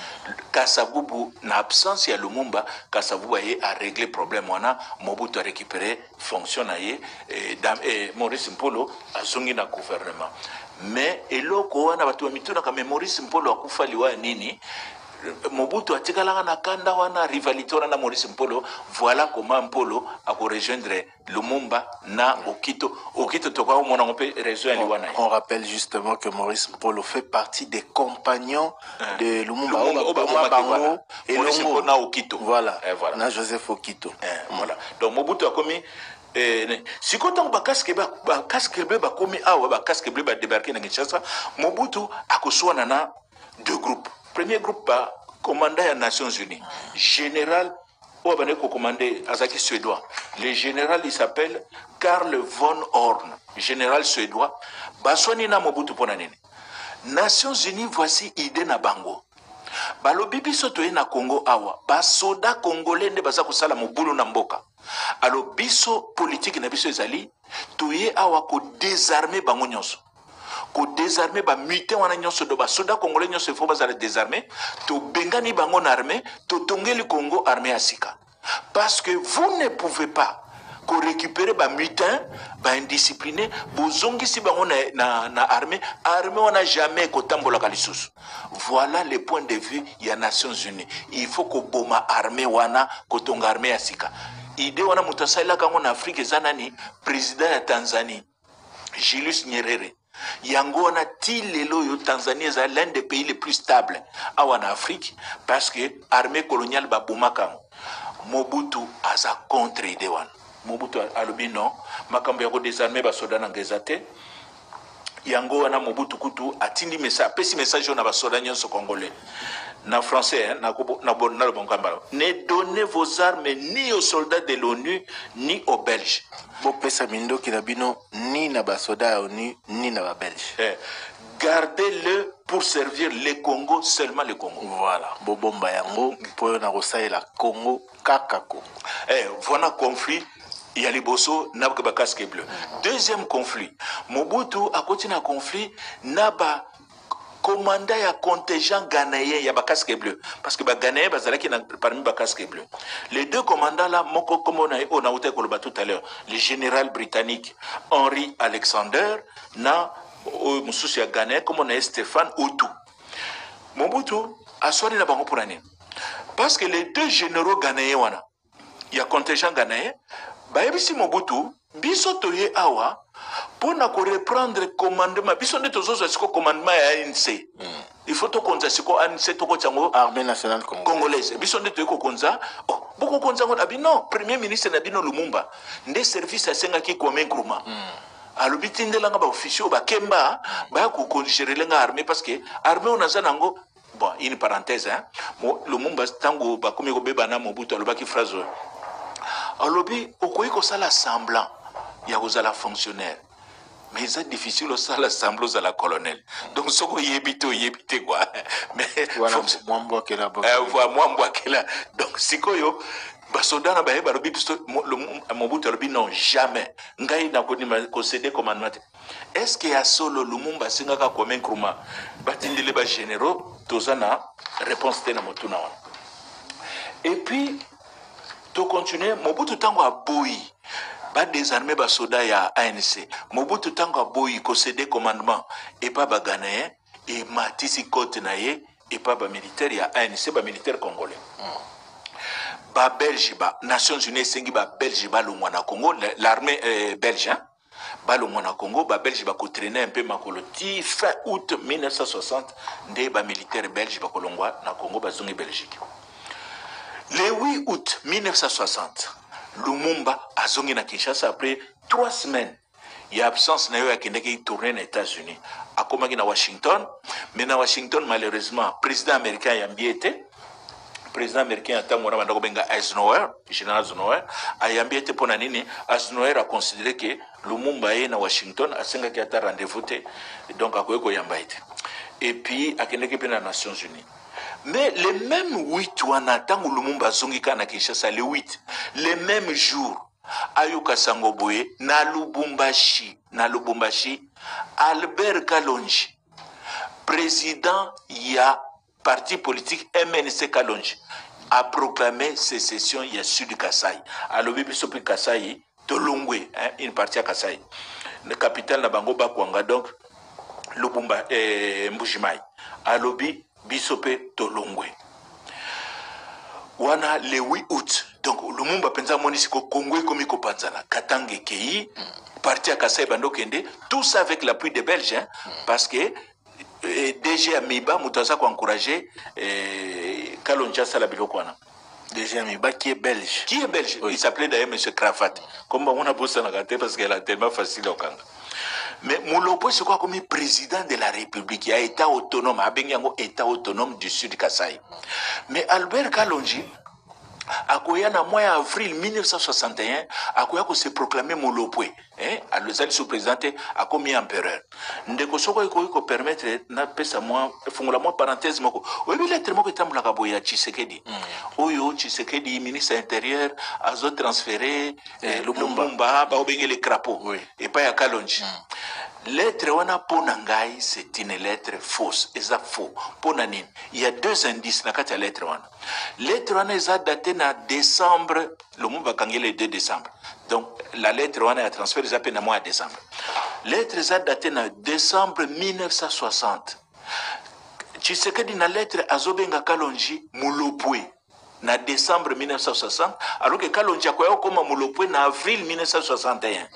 Kasavubu, na absence ya Lumumba, Kasavubu a réglé le problème. Mobutu a récupéré fonction naïe et Maurice Mpolo a zongi na gouvernement. Mais eloko wana batu wa mituna kama Maurice Mpolo akufa liwa nini? Mobutu atikalanga na kanda wana rivalité wana na Maurice Mpolo. Voilà comment Mpolo a rejoindre Lumumba na Okito. Okito toka au mona ngopé rejoindre liwa na. On rappelle justement que Maurice Mpolo fait partie des compagnons de Lumumba Bango et Maurice Mpolo na Okito. Voilà. Voilà. Na Joseph Okito. Voilà. Donc Mobutu a commis si quand on va casque bleu ba komi awa ba casque bleu ba débarquer na Kinshasa. Mobutu a kosuana na deux groupes. Premier groupe ba commandant des Nations Unies, général ou abane ko commandé azaki suédois. Le général il s'appelle Karl von Horn, général suédois. Baswani na Mobutu pona nini. Nations Unies voici idée na bango. Balobi biso toye na Congo awa, ba soda congolais nde baza kosala mobulu na mboka. Alors biso politique na biso ezali toye awa ko désarmer bango nyonso. Ko désarmer ba muté wana nyonso do ba soda congolais nyonso faut bazala désarmer, to bengani bango na armée, to tongeli Congo armée asika. Parce que vous ne pouvez pas ko récupérer ba mutin, ba indiscipliné, bozongi si bango na armée wana jamais ko tambola kalisusu. Voilà le point de vue ya Nations Unies. Il faut ko boma armée wana ko tonga armée asika. Idée wana mutasaila kango na Afrique zanani président ya Tanzanie Julius Nyerere. Yango wana ti lelo yo Tanzanie est l'un des pays les plus stables en Afrique parce que armée coloniale ba bomaka. Mobutu aza contre idée wana. Mobutu alobi non makambo ya ko désarmer ba soda na ngezate. Yango wana Mobutu kutu atindi message pesi message na ba soda nyonso congolais. Na français na le bon kambalo. Ne donnez vos armes ni aux soldats de l'ONU ni aux Belges. Bo pesa mindo kinabino ni na ba soda ya ONU ni na ba Belge. Gardez-le pour servir le Congo, seulement le Congo. Voilà. Bo bomba yango po na la Congo kaka Congo. Voilà conflit. Il y a les bossos, n'a pas casque bleu. Deuxième conflit. Mobutu a continué un conflit, n'a pas commandant ya contingent ghanéen ya ba casque bleu parce que ba ghanéen bazalaki parmi ba casque bleu. Les deux commandants là moko comme on a ôté ko tout à l'heure, le général britannique Henry Alexander na mususu ya ghanéen comme on a Stéphane Otu. Mobutu a soigné na bango pour année parce que les deux généraux ghanéens wana ya contingent ghanéen ba yebisi Mobutu biso toye awa pour reprendre le commandement, il faut commandement à ANC. Il faut que ANC Armée nationale congolaise. Beaucoup de non, Premier ministre Nabino Lumumba, des services à Sengaki Kwame Nkrumah. Alors, il y a des officiers qui ont géré l'armée parce que l'armée, on a bon, une parenthèse, Lumumba, tango, comme il y a Mobutu, il phrase. Alors, il y a un semblant, il y a un fonctionnaire. Mais c'est difficile aussi à l'assemblée à la colonel. Donc, ce qu'on y évite quoi. Mais, voilà, moi, donc, si quoi yo, basoda na bae barobi Mobutu alobi non jamais. Ngai na concédé commandement. Est-ce qu'il y a solo Lumumba singaka Kwame Nkrumah batindile ba généraux tozana réponse tena motuna wana. Et puis, to continuer Mobutu tango a boyi. Ba désarmer ba soda ya ANC. Mobutu tango a boyi ko cédé commandement et pas ba ghanéen et matisi côte naie et pas ba militaire ya ANC ba militaire congolais. Ba Belge ba Nations Unies sengi ba Belge ba longwana Congo l'armée belge hein? Ba longwana Congo ba Belge ba ko traîner un peu makolo ti fin août 1960 ndé ba militaire belge ba ko longwa na Congo ba zongi Belgique. Le 8 août 1960 Lumumba a zongi na Kinshasa après 3 semaines. Il y a absence na yo ya kendeki tourner aux États-Unis. A komaki na Washington, mais na Washington malheureusement président américain yambi était président américain a tamora bandako benga Eisenhower, général Eisenhower, a yambi était pona nini Eisenhower a considéré que Lumumba est na Washington a senga ki ata rendez-vous te donc a koyeko yamba été. Et puis a kendeki pe na Nations Unies. Mais les mêmes 8 wana tango Lumumba zongika na Kinshasa les 8 les mêmes jours Ayoka Sangoboye na Lubumbashi Albert Kalonji président ya parti politique MNC Kalonji a proclamé sécession ya Sud Kasai alobi biso pe Kasai Tolongwe une partie à Kasai la capitale na bango Bakwanga donc Lubumba Mbujimai alobi biso pe Tolongwe wana le 8 août donc Lumumba penza monisiko Kongwe komiko panzana Katange Kei parti à Kasai bando kende tout ça avec l'appui des Belges parce que DG Amiba mutaza ko encourager Kalonji sala biloko wana DG Amiba qui est belge. Qui est belge? Oui. Il s'appelait d'ailleurs M. Krafat. Comme on a bossé dans la tête parce qu'elle a tellement facile au Kanga. Mais Moulopo, c'est quoi comme président de la République? Il y a État autonome, Abenyango État autonome du Sud Kasaï. Mais Albert Kalonji, akoya na mois avril 1961 akoya ko se proclamer Molopwe alozali sous présenté a commis empereur ndeko soko ko permettre na pesa moi fungula moi parenthèse moko oyebi lettre moko etambula ka boya Tshisekedi oyo Tshisekedi ministre intérieur azo transféré Lumumba ba obengele crapaud et pas ya Kalonji lettre wana pona ngai c'est une lettre fausse et ça faux pona nini il y a deux indices na kati ya lettre wana est datée en décembre, le Lumumba Kangé le 2 décembre. Donc la lettre on a transféré les appels à mois de décembre. Lettre est datée en décembre 1960. Tshisekedi na lettre azobenga Kalonji Mulopwe na décembre 1960 alors que Kalonji a comme Mulopwe en avril 1961.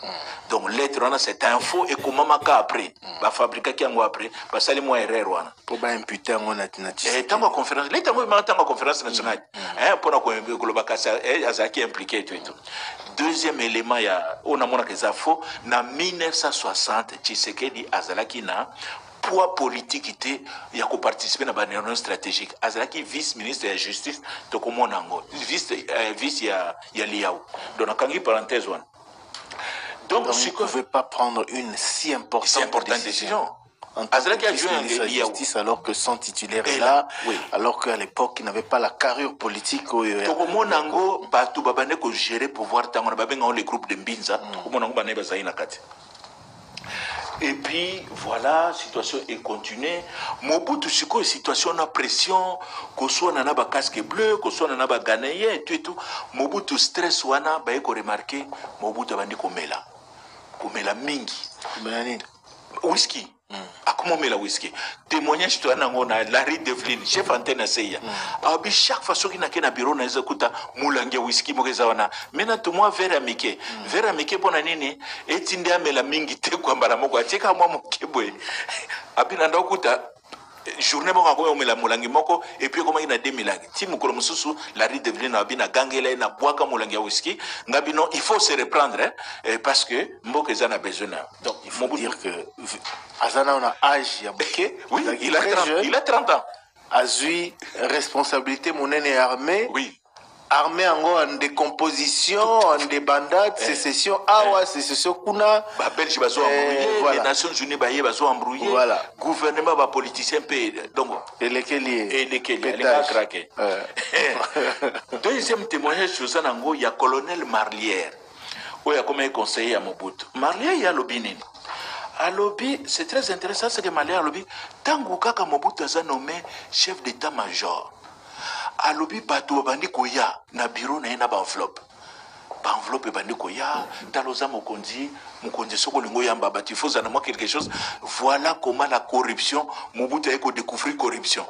Donc lettre on a cette info et comment maka après va fabriquer qui en après parce que les mois erreur wana pour pas imputer on a tango conférence lettre moi tango conférence nationale pour na ko global kasa azaki impliqué et tout. Deuxième élément ya on a mona que ça faux na 1960 Tshisekedi azalaki na poids politique était il y a participer dans la réunion stratégique azalaki vice-ministre de la justice to komo nango vice ya Liao donc na parenthèse one. Donc il ne pouvait pas prendre une si importante décision. En tant que ministre de la Justice, alors que son titulaire est là, alors qu'à l'époque, il n'avait pas la carrure politique. Tokomonango, Batu Babane, ko gérer pouvoir, les groupes de Mbinza, et puis voilà, la situation est continuée. Mobutu Siko, situation na pression, qu'on soit na ba casque bleu, qu'on soit na ba ghanéen et tout. Mobutu stress wana, ba ko remarqué, Mobutu bandi komela mingi. Whisky. Comment la whisky? Témoignage toi na Larry Devlin, chef antenne à Seya. Abi chaque fois qu'il na kena bureau na ezakuta mulangia whisky mogeza wana. Mena to moi vera mike. Vera mike pona nini? Etinde amela mingi te kwa mbala moko ateka mwa mokebwe. Abi nanda okuta journée moko ko omela mulangi moko et puis comment il a 2000 langues. Ti mukolo mususu Larry Devlin abi na gangela na boaka mulangia whisky. Ngabi non, il faut se reprendre parce que mbokeza na besoin. Donc il faut dire que Azana on a âge yabuke. Oui, il a 30 ans. Azui responsabilité monene armée. Oui. Armée en décomposition, en débandade, sécession, sécession kuna. Ba Belge bazo embrouillé, les Nations Unies bazo embrouillé. Voilà. Gouvernement ba politicien pays. Donc et lesquels les a craqué. Deuxième témoignage sur ça nango, il y a colonel Marlière. Où il y a comme conseiller à Mobutu. Marlière il y a l'obinine. À lobby, c'est très intéressant ce que Marlière a lobby. Tango kaka Mobutu a nommé chef d'état-major. A lobby bato bandi koya na bureau na ina ba enveloppe. Ba enveloppe bandi koya taloza mokonzi soko lingo yamba bati faut na moi quelque chose. Voilà comment la corruption Mobutu a découvert corruption.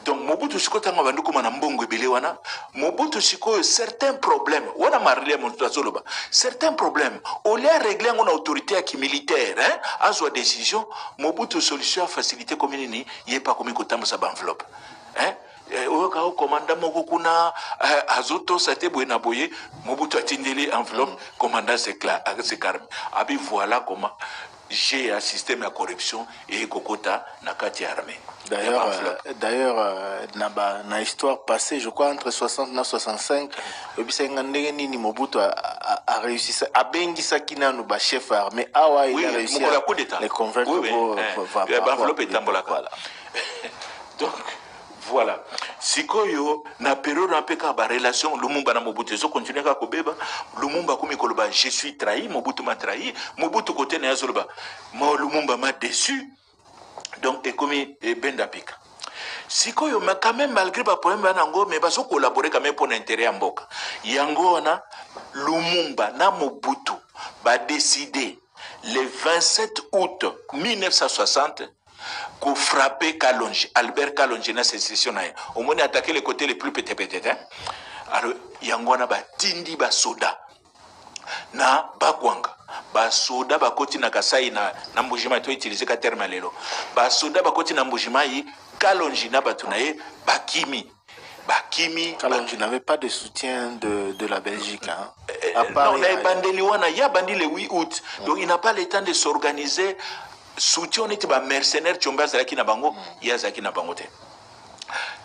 Donc Mobutu siko tanga bandi ko na mbongo ebele wana Mobutu siko certains problèmes wana Marlière Montazoloba certains problèmes au lieu de régler en autorité qui militaire à sa décision Mobutu solution à faciliter comme ni yé pas comme ko tamba sa enveloppe oyoka commandant moko kuna azoto sate boye na boye Mobutu atindeli enveloppe commandant c'est calme abi voilà comment j'ai un système de corruption et kokota na kati armée. D'ailleurs na histoire passée je crois entre 69 65 obisanga ndenge nini Mobutu a réussi ça a bengisa kinanu ba chef armée awa il a réussi à les convaincre enveloppe est tambolaka. Donc Voilà. Sikoyo na période un peu ka relation Lumumba na Mobutu zo continuer ka kobeba Lumumba komi koloba je suis trahi, Mobutu m'a trahi, Mobutu côté na yazoloba mo Lumumba m'a déçu. Donc et comme benda pika. Sikoyo mais quand même malgré pas problème banango mais baso collaborer quand même pour l'intérêt en mboka. Yango na Lumumba na Mobutu ba décider le 27 août 1960 qu'on frappait Kalonji, Albert Kalonji na sécession na. Au moins attaquer les côtés les plus pété hein. Alors yangwana ba tindi ba soda na bakwanga ba soda ba koti na Kasai na mbujima to utiliser ka terme lelo. Ba soda ba koti na mbujima yi Kalonji na batunaye bakimi. Kalonji n'avait pas de soutien de la Belgique. Hein. Non, il y a bandé le 8 août. Donc il n'a pas le temps de s'organiser. Soutien on était ba mercenaires chomba zaki na bango, ya zaki na bango te.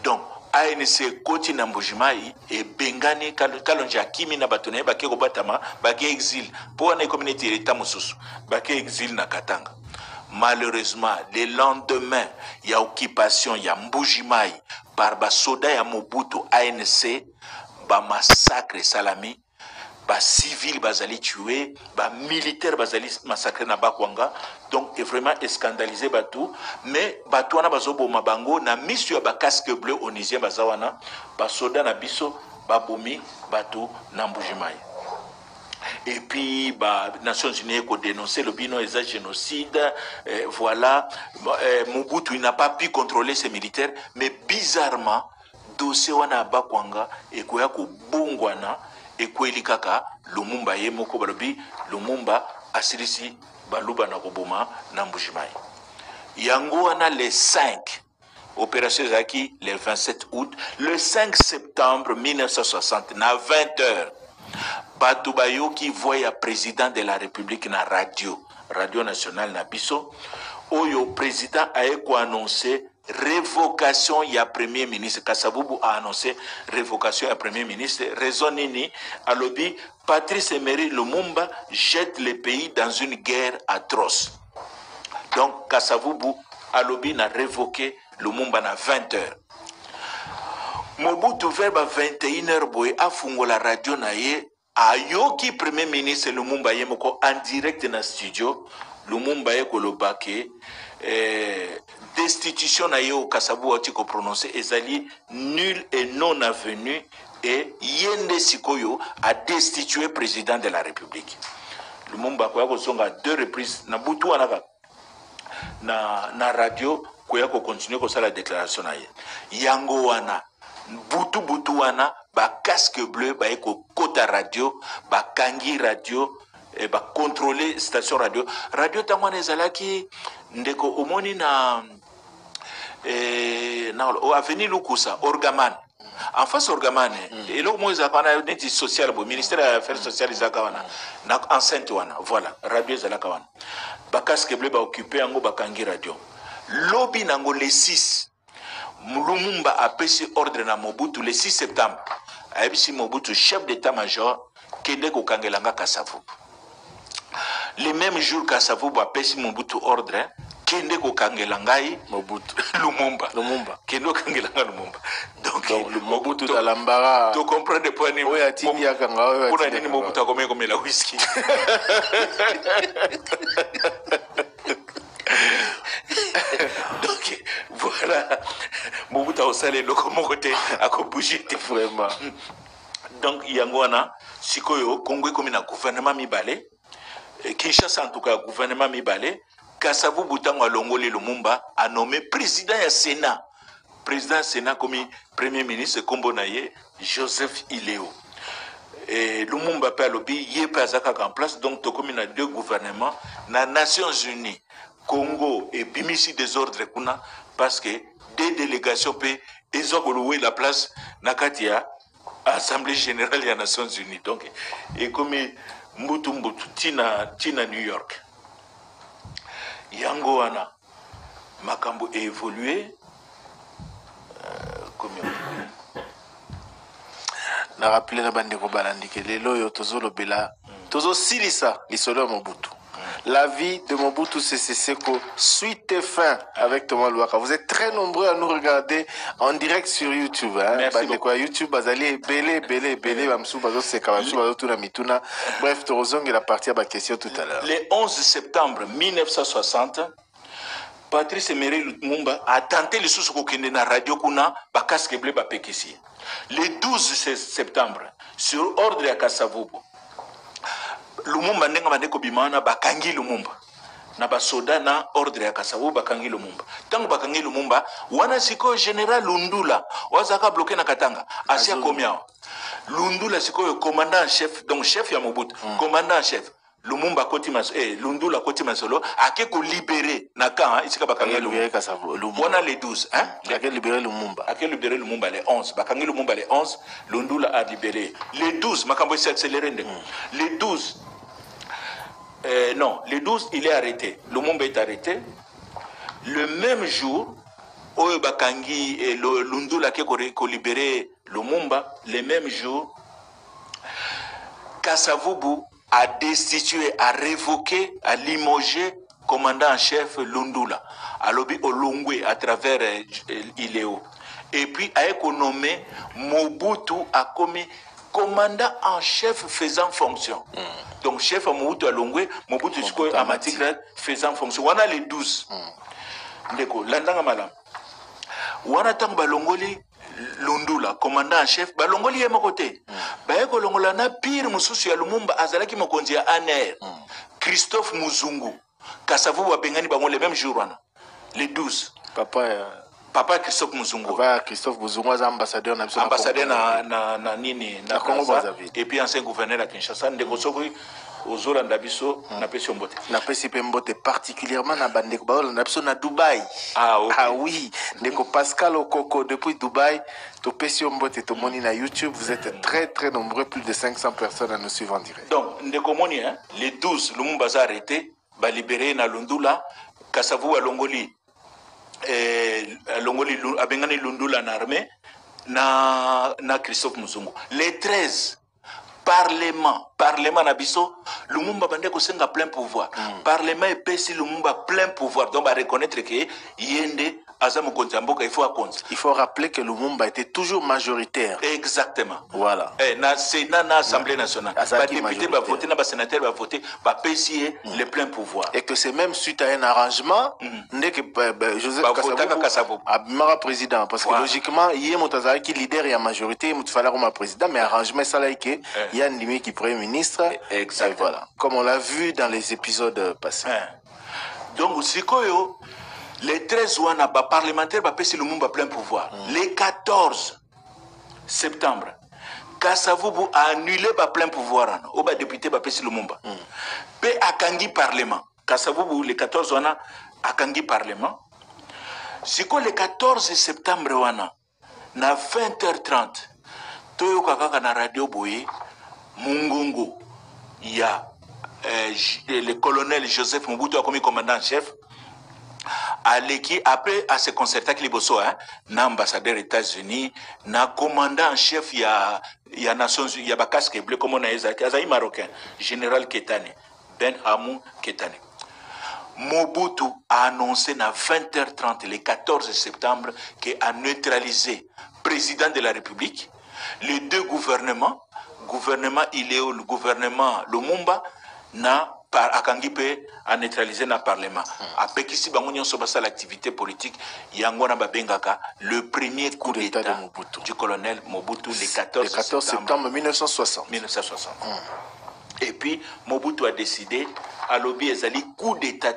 Donc ANC koti na mbujimai et bengani Kalonji akimi na batunaye bake ko batama, bake exil. Pour na communauté l'état mususu, bake exil na Katanga. Malheureusement, le lendemain, il y a occupation, il y a Mbujimai par ba soda ya Mobutu ANC, ba massacre salami, ba civil bazali tué, ba militaire bazali massacré na Bakwanga, donc est vraiment scandalisé batou, mais batou wana bazobo mabango na mission ba casque bleu onisien bazawana, ba soda na biso ba bomi batou na Mbujimai. Et puis, bah, Nations Unies ont dénoncé le bino et génocide. Voilà. Mobutu n'a pas pu contrôler ses militaires, mais bizarrement, dossier wana bakwanga et koya ko bongwana et ko elikaka Lumumba ye moko balobi Lumumba asirisi baluba na koboma na Mbujimai. Yango wana le 5 opération Zaki le 27 août, le 5 septembre 1960 na 20h. Batoubayo qui voit président de la République na radio nationale na biso, oyo président a annoncé révocation ya premier ministre. Kasavubu a annoncé révocation ya premier ministre. Raison nini alobi Patrice Emery Lumumba jette le pays dans une guerre atroce. Donc Kasavubu alobi na révoqué Lumumba na 20h. Mobutu vers 21h boy afungo la radio na ye ayoki premier ministre Lumumba ye moko en direct na studio Lumumba ye kolobake destitution na ye au Kasavu oti ko prononcer ezali nul et non avenu et yende sikoyo a destitué président de la République. Lumumba ko yako zonga 2 reprises na butu anaka na radio ko yako continuer ko sala déclaration na ye yango wana butu wana ba casque bleu ba eko kota radio ba kangi radio et ba contrôler station radio tangwana ezalaki ndeko omoni na avenue Lukusa Orgaman en face Orgaman et là moi zakana neti social bo ministère des affaires sociales zakawana na enceinte wana voilà radio zalakawana ba casque bleu ba occuper yango ba kangi radio lobby nango le 6 Lumumba a payé ordre na Mobutu le 6 septembre. Aibisi Mobutu, chef d'état-major, Kende Kokangelanga Kasavubu. Le même jour Kasavubu a payé Mobutu ordre, Kende Kokangelangai Mobutu. Lumumba. Kende Kokangelanga Lumumba. Donc le Mobutu dans l'ambara. Tu comprends des points de vue. Pour un Mobutu a comme la whisky. Donc voilà, Mobutu a osale locomoté à bouger vraiment. Donc yangwana sikoyo Congo comme na gouvernement mibale, Kinshasa en tout cas gouvernement mibale, Kasavubu tango alongoli Lumumba a nommé président ya Sénat. Président Sénat comme premier ministre kombo naye Joseph Ileo. Et Lumumba pe alobi yé pe azaka en place donc to comme na 2 gouvernements na Nations Unies. Congo et bimisi des ordres kuna parce que des délégations pe ezokolowe la place nakatia Assemblée générale des Nations Unies donc et comme mbutu tina New York yango wana makambo évolué comme na rappelé na bande ko balandi ke lelo yo tozolo bela tozo silisa lisolo Mobutu La vie de Mobutu Sese Seko, suite et fin avec Thomas Louaka. Vous êtes très nombreux à nous regarder en direct sur YouTube. Hein? Merci beaucoup. YouTube, Bazali, Belé, Bamsou, Bazo Seka, Bamsou, Bazo Tuna Mituna. Bref, Torozong, il a parti à ma question tout à l'heure. Le 11 septembre 1960, Patrice Emery Lumumba a tenté le sous-kokende na radio kuna bakaske blé bapekisi. Le 12 septembre, sur ordre ya Kasavubu, Lumumba ndenga mandeko bimana bakangi Lumumba. Na basoda na ordre ya Kasavubu bakangi Lumumba. Tango bakangi Lumumba, wana siko General Lundula, wazaka bloqué na Katanga, asia komiao. Lundula siko commandant en chef, donc chef ya Mobutu, commandant en chef. Lumumba koti Lundula koti masolo ake ko libérer na kan isika bakangi Lumumba. Wana le 12 hein ake libérer Lumumba. Ake libérer Lumumba le 11 bakangi Lumumba le 11 Lundula a libéré le 12 makambo s'est accéléré le 12 non le 12 il est arrêté Lumumba est arrêté le même jour oyo bakangi Lundula ake ko libérer Lumumba le même jour Kasavubu a destitué, a révoqué, a limogé commandant en chef Lundula, à l'obi Olongwe à travers Iléo. Et puis a économé Mobutu a commis commandant en chef faisant fonction. Donc chef Mobutu à Longwe, Mobutu à Matigre faisant fonction. On a les 12. Ndeko, landanga malam. Wana tang balongoli Lundula, commandant en chef, balongoli yema côté. Baeko longola na pire mususu ya Lumumba azalaki mokonzi ya ANR. Christophe Muzungu. Kasavubu wa bengani bango le même jour wana. Le 12. Papa Christophe Muzungu. Papa Christophe Muzungu est ambassadeur na ambassadeur na nini na Congo Brazzaville. Et puis ancien gouverneur à Kinshasa ndeko sokoi ozolanda biso na pesi mbote. Na pesi mbote particulièrement na bandeko baolanda biso na Dubaï. Ah okay. Ah oui, ndeko Pascal Okoko depuis Dubaï, to pesi mbote to moni na YouTube, vous êtes très très nombreux, plus de 500 personnes à nous suivre en direct. Donc ndeko moni hein, les 12 Lumumba a arrêté, ba libéré na Lundula, Kasavubu Longoli Longoli abengani Lundula na armée na Christophe Muzungu. Les 13 Parlement Nabiso, Lumumba bandeko senga plein pouvoir. Parlement et pesi Lumumba plein pouvoir. Donc, on va reconnaître que Yende, Azam Kontamboka, il faut à compte. Il faut rappeler que Lumumba était toujours majoritaire. Exactement. Voilà. Na Sénat, na Assemblée nationale. Les députés vont voter, les sénateurs vont voter, va pesi le plein pouvoir. Et que c'est même suite à un arrangement, Joseph Kasavubu a président. Parce que logiquement, il y a un qui leader et la majorité, il faut un président, mais arrangement, ça là, il y a un limite qui est premier ministre. Exactement. Voilà. Comme on l'a vu dans les épisodes passés. Donc, les 13 ouana, parlementaires, pesi Lumumba plein pouvoir. Les 14 septembre, Kasavubu a annulé plein pouvoir. Au député, pesi Lumumba. Pe akangi parlement. Kasavubu, les 14 ouana, akangi parlement. Siko le 14 septembre ouana, na 20h30, toyo kakaka na radio boye, Mungongo, il y a le colonel Joseph Mobutu comme commandant en chef. Après à se concerter avec les Bosso, na ambassadeur États-Unis, na commandant en chef, il y a Nations Unies, il y a Bakaske Bleu, comme on a dit, marocain, général Ketane, Ben Hamou Ketane. Mobutu a annoncé à 20h30 le 14 septembre qu'il a neutralisé le président de la République, les deux gouvernements, Iléo, le gouvernement Lumumba, na akangipe a neutralisé le parlement. Après qu'ici bangonyon sobasa l'activité politique, yangona babengaka le premier coup d'état du colonel Mobutu le 14 septembre 1960. Et puis Mobutu a décidé à lobby ezali coup d'état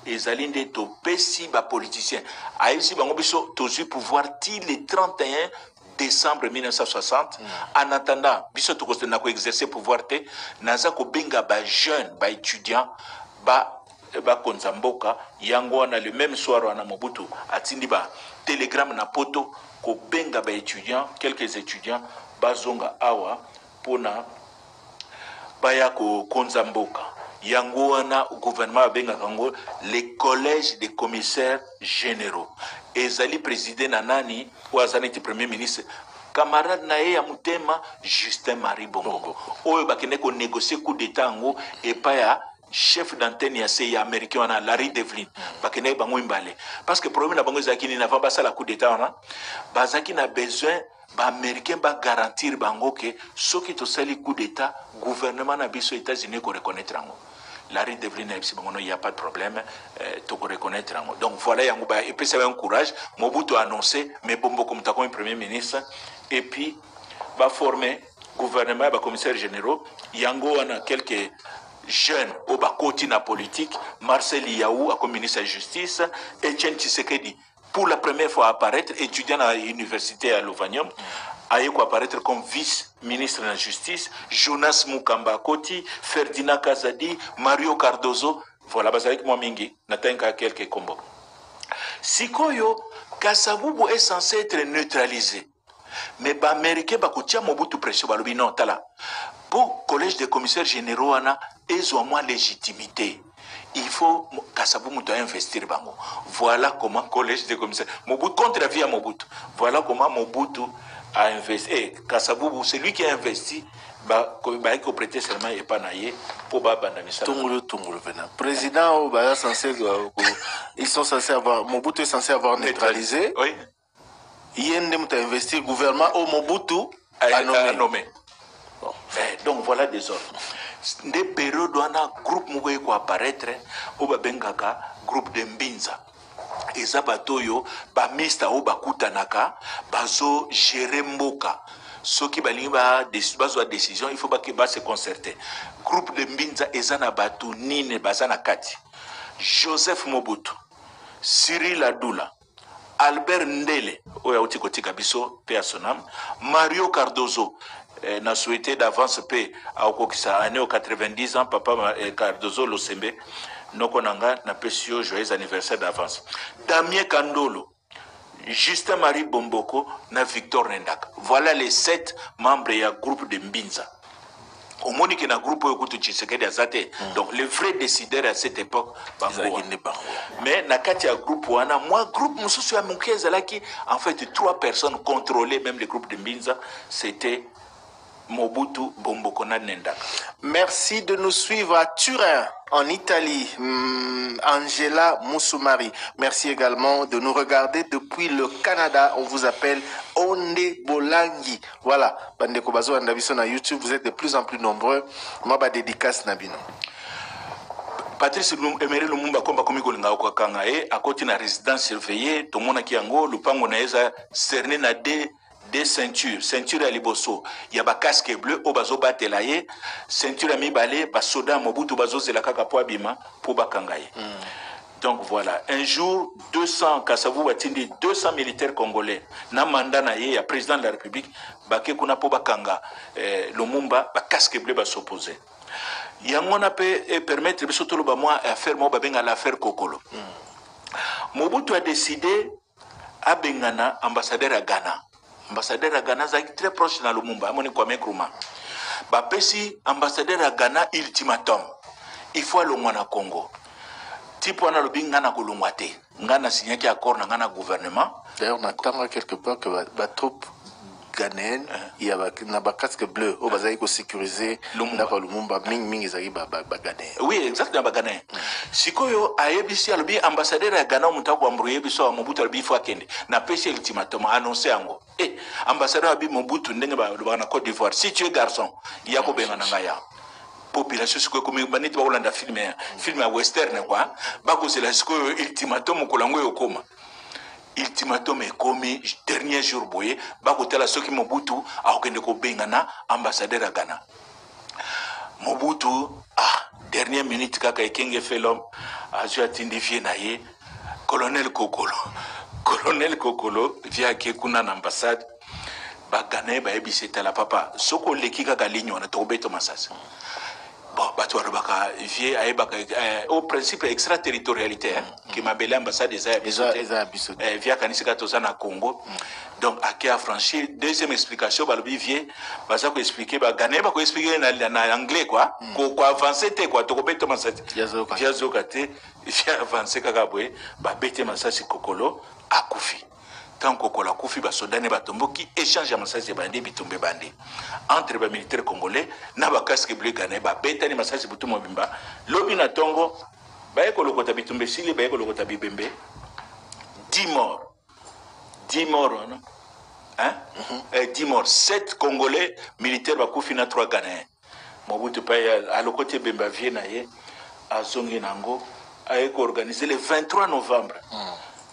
ezali nde to pesi ba politicien. Aïsi bango biso tozu pouvoir ti le 31 décembre 1960, en attendant, biso to ko exercer pouvoir te, naza ko benga ba jeune, ba étudiant, ba konzamboka, yango na le même soir wana Mobutu atindi ba télégramme na poto ko benga ba étudiant, quelques étudiants bazonga awa pona baya ko konzamboka. Yango wana gouvernement benga kango les collèges des commissaires généraux. Ezali président nanani ou azaniti premier ministre camarade nae ya mutema Justin Marie Bongo. Oyo bakene ko négocier coup d'état ngo et pas ya chef d'antenne ya CIA américain wana Larry Devlin bakene bango imbale parce que problème na bango ezaki ni avant basa la coup d'état wana bazaki na besoin ba américain ba garantir bango que soki to sali coup d'état gouvernement na biso États-Unis ko reconnaître ngo Larry Devlin a dit il n'y a pas de problème, tu peux reconnaître. Donc voilà, et puis c'est un courage. Mobutu a annoncé, mais Bombo comme premier ministre, et puis va former gouvernement, va commissaire généraux. Yango a quelques jeunes au bas côté na politique. Marcel Yaou comme ministre de la Justice, Etienne Tshisekedi pour la première fois apparaître, étudiant à l'université à Lovanium. Aïko apparaître comme vice-ministre de la Justice, Jonas Mukamba Koti, Ferdinand Kazadi, Mario Cardozo, voilà, avec moi mingi, n'atteint quelques combats. Sikoyo, Kasavubu est censé être neutralisé. Mais les Américains, ils ont beaucoup de pression. Non, tala. Pour le collège des commissaires généraux, ils ont moins de légitimité. Il faut que Kasavubu investir. Voilà comment le collège des commissaires. Mobutu contre la vie à Mobutu. Voilà comment Mobutu a investi. Et Kasavubu, c'est lui qui a investi. Il faut prêter seulement et pas naïe pour Bandamisa. Tongolo, président, ils sont censés avoir, Mobutu est censé avoir neutralisé. Oui. Yendem a investi le gouvernement au Mobutu a nommé. Bon. Donc voilà des ordres. Des périodes où un groupe qui apparaître au Bengaka, groupe de Mbinza. Et ça, batoyo, mista ou kutanaka, bazo gérer mboka. Ceux qui ont décision, il faut qu'ils se concerter. Groupe de Mbinza, Ezana Batu, Nine, Bazana Kati, Joseph Mobutu, Cyril Adoula, Albert Ndele, Mario Cardozo, n'a souhaité d'avance paix à année aux 90 ans, papa Cardozo Losembe, Nokonanga n'a pas su joyeux anniversaire d'avance. Damien Kandolo, Justin Marie Bomboko, na Victor Nendak. Voilà les 7 membres du groupe de Mbinza. Au moins, il y a un groupe qui est donc les vrais décideurs à cette époque, mais il y a un groupe, moi, groupe, en fait, 3 personnes contrôlaient même le groupe de Mbinza, c'était Mobutu Bomboko Nendak. Merci de nous suivre à Turin, en Italie, Angela Moussoumari. Merci également de nous regarder depuis le Canada. On vous appelle Onde Bolangi. Voilà, Bandeko Bazo Andabiso na YouTube, vous êtes de plus en plus nombreux. Moi, ba dédicace Nabino. Patrice Emery Lumumba komba komiko linga kwa kanga à côté na résidence surveillée, tout le monde qui ango, lupango naeza cerné na des ceintures, ceinture à liboso, il y a un casque bleu, au bazo batelaye, ceinture à mi balé, bas soda mobutu bazo zelaka po abima, pour bakangaye. Donc voilà, un jour, 200, Kasavu batindi 200 militaires congolais, na mandat na ye, ya président de la République, baké kuna po bakanga, Lumumba, ba casque bleu ba s'opposer. Yangona peut permettre, biso lo ba moi, affaire mo babenga l'affaire Kokolo. Mobutu a décidé, à Bengana, ambassadeur à Ghana. Ambassadeur à Ghana, c'est très proche dans le Lumumba, Moni Kwame Nkrumah. Bapesi ambassadeur à Ghana ultimatum. Il faut aller au Congo. Tipo on a le bingana kolongwate. Ngana signé qui accord na ngana gouvernement. D'ailleurs, on attend quelque part que la troupe ghanéenne, il y a un casque bleu, au bazar il faut sécuriser Lumumba, ming ezali ba ghanéen. Oui, exactement ba ghanéen. Sikoyo ayebisi alobi ambassadeur à Ghana mutako ambrouye biso Mobutu alobi faut akende. Na pesi ultimatum annoncé ango. Ambassadeur abi Mobutu ndenge ba na Côte d'Ivoire. Si tu es garçon, il y a ko benga ngaya. Population sikoyo comme baniti ba Hollande film western quoi. Ba ko c'est la sikoyo ultimatum ko lango yokoma. Ultimatum est commis dernier jour boye ba ko tela soki Mobutu a okende ko benga na ambassadeur à Ghana. Mobutu dernière minute kaka ekenge fait l'homme a ju atindifie na ye colonel Kokolo via ke kuna na ambassade ba Ghana ba ebiseta la papa soko leki kaka ligne on a tobeto masasa. Bon, au principe extraterritorialité qui m'a belé ambassade des via Kanisika Tozana Congo. Donc, à qui a franchi deuxième explication, balobi vie, baza ko expliquer ba Ghana ba ko expliquer na anglais quoi, ko avancer te quoi, to ko beto masati. Via zokate, via avancer kaka boye, ba bete masasi Kokolo akufi. tant kokola kufi basoda ne batomboki échange ya masasi bande bitumbe bande entre ba militaire congolais na ba casque bleu gane ba betani masasi butu mobimba lobi na tongo ba ekolokota bitumbe sili ba ekolokota bibembe 10 morts non hein 10 morts 7 congolais militaires bakufi na 3 ghanéens Mobutu pa alokote bemba vie na ye azongi nango a organisé le 23 novembre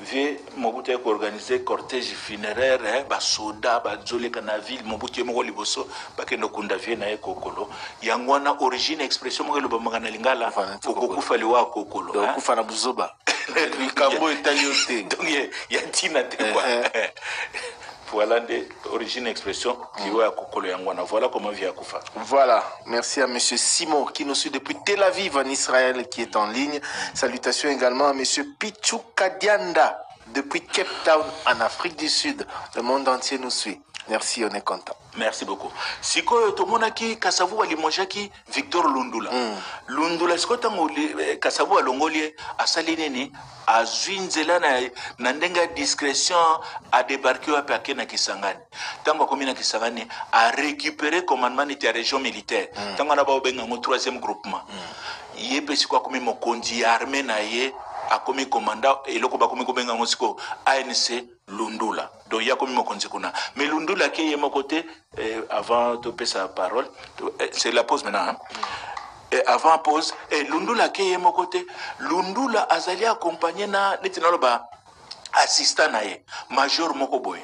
vie Mobutu a organisé cortège funéraire basoda bazoleka na ville Mobutu yemoko liboso bakendo kunda vie na ye kokolo yangwana origine expression moko ba mangana lingala kokufa liwa kokolo kokufa na buzoba likambo etaliote donc ya tina te quoi voilà l'origine expression liwa kokolo yangwana voilà comment vient kufa. Voilà, merci à monsieur Simon qui nous suit depuis Tel Aviv en Israël qui est en ligne. Salutations également à monsieur Pichou Kadianda depuis Cape Town en Afrique du Sud. Le monde entier nous suit. Merci, on est content. Merci beaucoup. Siko tomonaki Kasavu alimojaki Victor Lundula. Lundula siko tango Kasavu alongoli asali nini azwinzela na ndenga discrétion a débarquer wa pake na Kisangani. Tango komi na Kisangani a récupérer commandement de la région militaire. Tango na ba obenga ngo 3e groupement. Yebe siko komi mokonzi armée na ye a komi commandant et loko ba komi kobenga ngo siko ANC Lundula. Donc il y a comme mokonzi kuna. Mais Lundula qui est mon côté avant de passer sa parole, c'est la pause maintenant. Hein? Et avant pause, et Lundula qui est mon côté, Lundula azali accompagné na netinaloba assistant na ye, Major Mokoboy.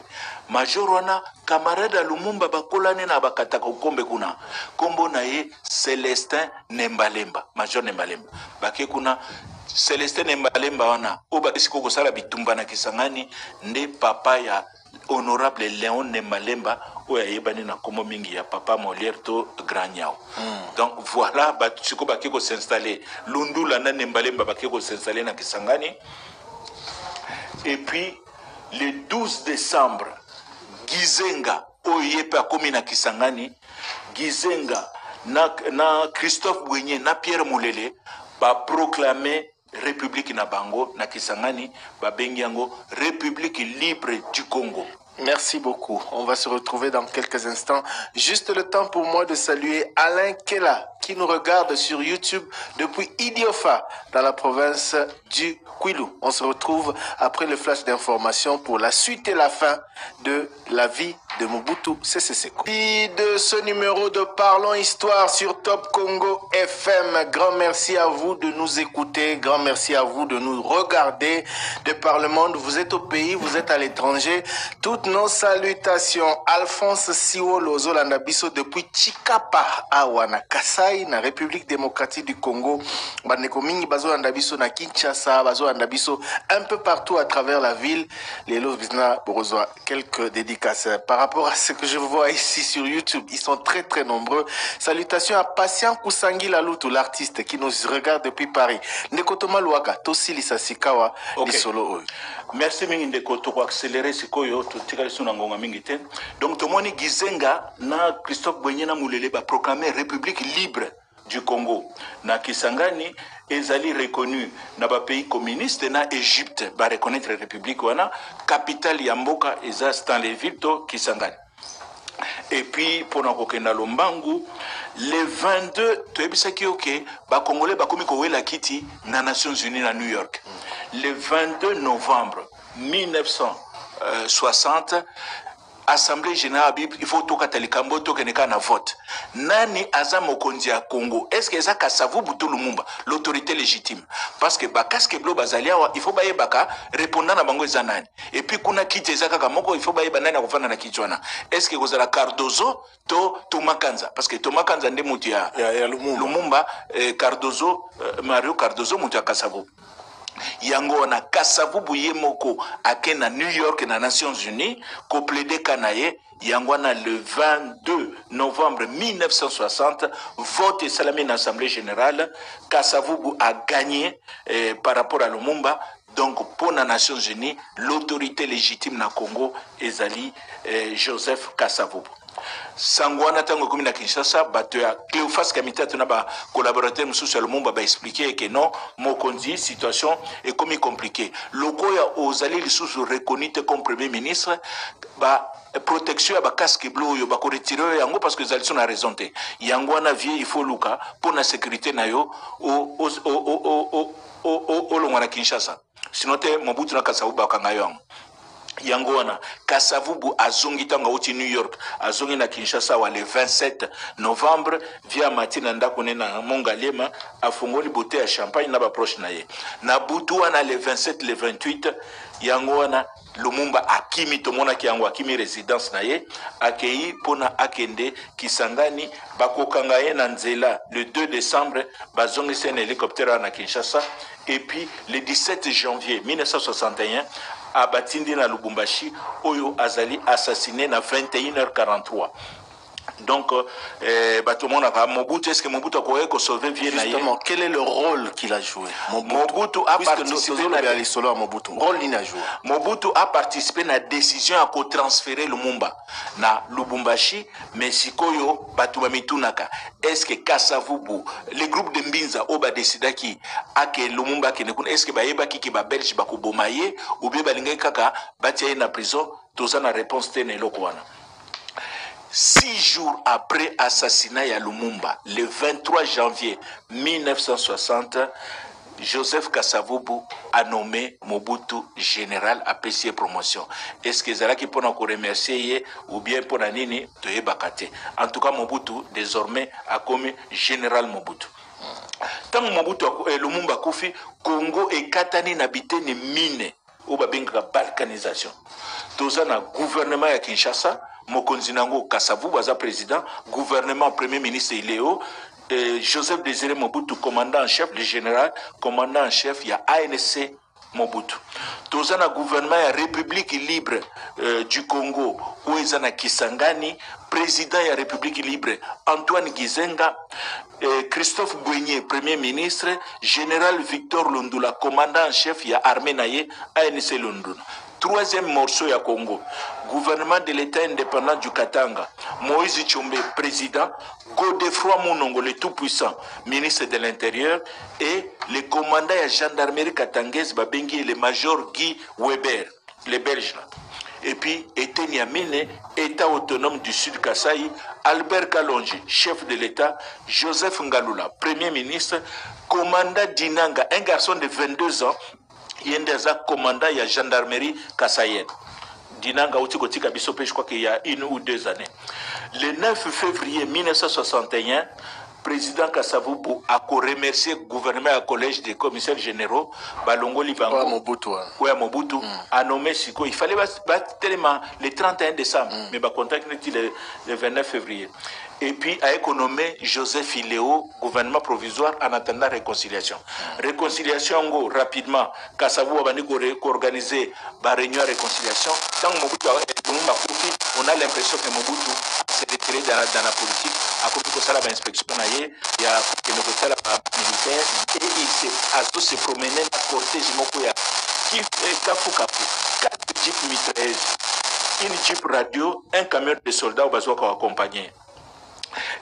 Major wana camarade Lumumba bakolane na bakataka ukombe kuna. Kombo na ye Célestin Nembalemba, Major Nembalemba. Bake kuna Célestin Nembalemba wana obakisiko kosala bitumba na Kisangani nde papa ya honorable Léon Nembalemba oya yebani na komo mingi ya papa Molière to Granyao. Donc voilà batsiko bakiko s'installer Lundula na Nembalemba bakiko s'installer na Kisangani. Et puis le 12 décembre Gizenga oyepa komi na Kisangani Gizenga na Christophe Bouigné na Pierre Moulele ba proclamer République na Bango, na Kisangani, Babengiango, République libre du Congo. Merci beaucoup. On va se retrouver dans quelques instants. Juste le temps pour moi de saluer Alain Kella qui nous regarde sur YouTube depuis Idiofa dans la province du Kwilu. On se retrouve après le flash d'information pour la suite et la fin de la vie de Mobutu Sese Seko. De ce numéro de Parlons Histoire sur Top Congo FM. Grand merci à vous de nous écouter. Grand merci à vous de nous regarder de par le monde. Vous êtes au pays, vous êtes à l'étranger. Toutes nos salutations. Alphonse Siwolo Zolanda Biso depuis Chikapa, Awana Kasai, na République démocratique du Congo. Bandeko mingi Bazolanda Biso na Kinshasa, Bazolanda Biso un peu partout à travers la ville. Les Los Bizna Borozoa, quelques dédicaces. Par rapport à ce que je vois ici sur YouTube, ils sont très très nombreux. Salutations à Patient Kusangi Laloutou, l'artiste qui nous regarde depuis Paris. Nekotoma Luaka, Tosi Lisasikawa, Lisolo Oyo. Merci mingi ndeko to accélérer sikoyo to tikali suna ngonga mingi te. Donc tomoni Gizenga na Christophe Bouigné na Moulele ba proclamer République libre du Congo. Na Kisangani ezali reconnu na ba pays communiste na Égypte ba reconnaître République wana capitale ya mboka eza Stanleyville to Kisangani. Et puis pour na kokenda Lombangu le 22 toyebisaki oke ba Congolais ba komi ko wela kiti na Nations Unies na New York. Le 22 novembre 1960 Assemblée générale, il faut tout katalikambo to keneka na vote. Nani aza mokonzi ya Congo? Est-ce que eza Kasavu Butu Lumumba, l'autorité légitime? Parce que bakaske blo bazalia il faut baye baka répondant na bango eza nani. Et puis kuna kiti eza kaka moko il faut baye banani akofana na kitwana. Est-ce que kozala Cardozo to Tomakanza? Parce que Tomakanza nde mutu ya Lumumba, Cardozo Mario Cardozo mutu ya Kasavu. Yango na Kasavu Buye moko ake na New York na Nations Unies ko plaidé kanaye yango na le 22 novembre 1960 vote salami na Assemblée générale. Kasavubu a gagné par rapport à Lumumba. Donc pour les Nations Unies l'autorité légitime na Congo ezali Joseph Kasavubu. Sangwana tango komi na Kinshasa bato ya Cléophas Kamita tuna ba collaborateur mususu ya Lumumba ba expliquer que non mokonzi situation est comme compliqué loko ya ozali lisusu reconnu comme premier ministre ba protection ya ba casque bleu yo ba ko retirer yango parce que zali na raison te yango na vie il faut luka pour la sécurité na yo o longwana Kinshasa sinon te Mobutu na Kasavubu bakanga yango yango wana Kasavubu azongi tanga uti New York azongi na Kinshasa wa le 27 novembre via matina ndako na Mongalema afungoli bote ya champagne na ba proche na ye na butu wana le 27 le 28 yango wana Lumumba akimi tomona ki yango akimi résidence na ye akei pona akende Kisangani bakokanga ye na nzela le 2 décembre bazongi sen hélicoptère na Kinshasa et puis le 17 janvier 1961 à Batindi na Lubumbashi, Oyo Azali assassiné à 21h43. Donc, Mobutu, est-ce que Mobutu a sauvé Vienna? Justement, quel est le rôle qu'il a joué? Mobutu a participé Mobutu a participé à la décision à transférer Lumumba na Lubumbashi, mais Sikoyo Batuma Mitunaka. Est-ce que Kasavubu, le groupe de Mbinza, Oba décida qui a que Lumumba qui ne connaît, est-ce que Baeba qui ba Belge ba Bomaye ou bien Balinga Kaka batia na prison? Tout ça na réponse tene lokwana. 6 jours après l'assassinat de Lumumba, le 23 janvier 1960, Joseph Kasavubu a nommé Mobutu général à PCA promotion. Est-ce que Zalaki peut nous remercier ou bien pour Nini de Bakate? En tout cas, Mobutu désormais a commis général Mobutu. Tant Mobutu Lumumba Koufi, Congo et Katani n'habitaient ni mine ou babinga balkanisation. Tout ça na gouvernement à Kinshasa. Mokonzi nango Kasavubu aza président, gouvernement premier ministre Iléo, Joseph Désiré Mobutu commandant en chef, le général commandant en chef, il y a ANC Mobutu. Tozana gouvernement ya République libre du Congo, où ezana Kisangani, président ya République libre Antoine Gizenga, Christophe Bouigné, premier ministre, général Victor Lundula, commandant en chef, il y a armée naye ANC Lundula. Troisième morceau ya Congo, gouvernement de l'État indépendant du Katanga, Moïse Tchombe, président, Godefroy Mounongo, le tout-puissant, ministre de l'Intérieur, et le commandant ya gendarmerie katangaise Babengi et le major Guy Weber, les Belges. Et puis, Ete Niamine, État autonome du Sud Kasaï, Albert Kalonji, chef de l'État, Joseph Ngalula, premier ministre, commandant Dinanga, un garçon de 22 ans, Yendeza commandant ya gendarmerie Kasayen. Dinanga Otikotika Bissopé, je crois qu'il y a 1 ou 2 années. Le 9 février 1961, président Kasavubu a remercié le gouvernement et le collège des commissaires généraux, Balongo Libango, Mobutu, a nommé Siko. Il fallait tellement le 31 décembre, mais il contacté le 29 février. Et puis, a économé Joseph Iléo, gouvernement provisoire, en attendant réconciliation. Réconciliation, rapidement, Kasavubu a organisé la réunion de réconciliation. Tant que Mobutu on a l'impression que Mobutu s'est retiré dans la politique, a commis ça l'inspection, il y a militaire, et il s'est promené dans le cortège Mokoya, qui est Kafu, 4 jeeps mitrailleuses, une jeep radio, un camion de soldats au besoin qu'on accompagnait.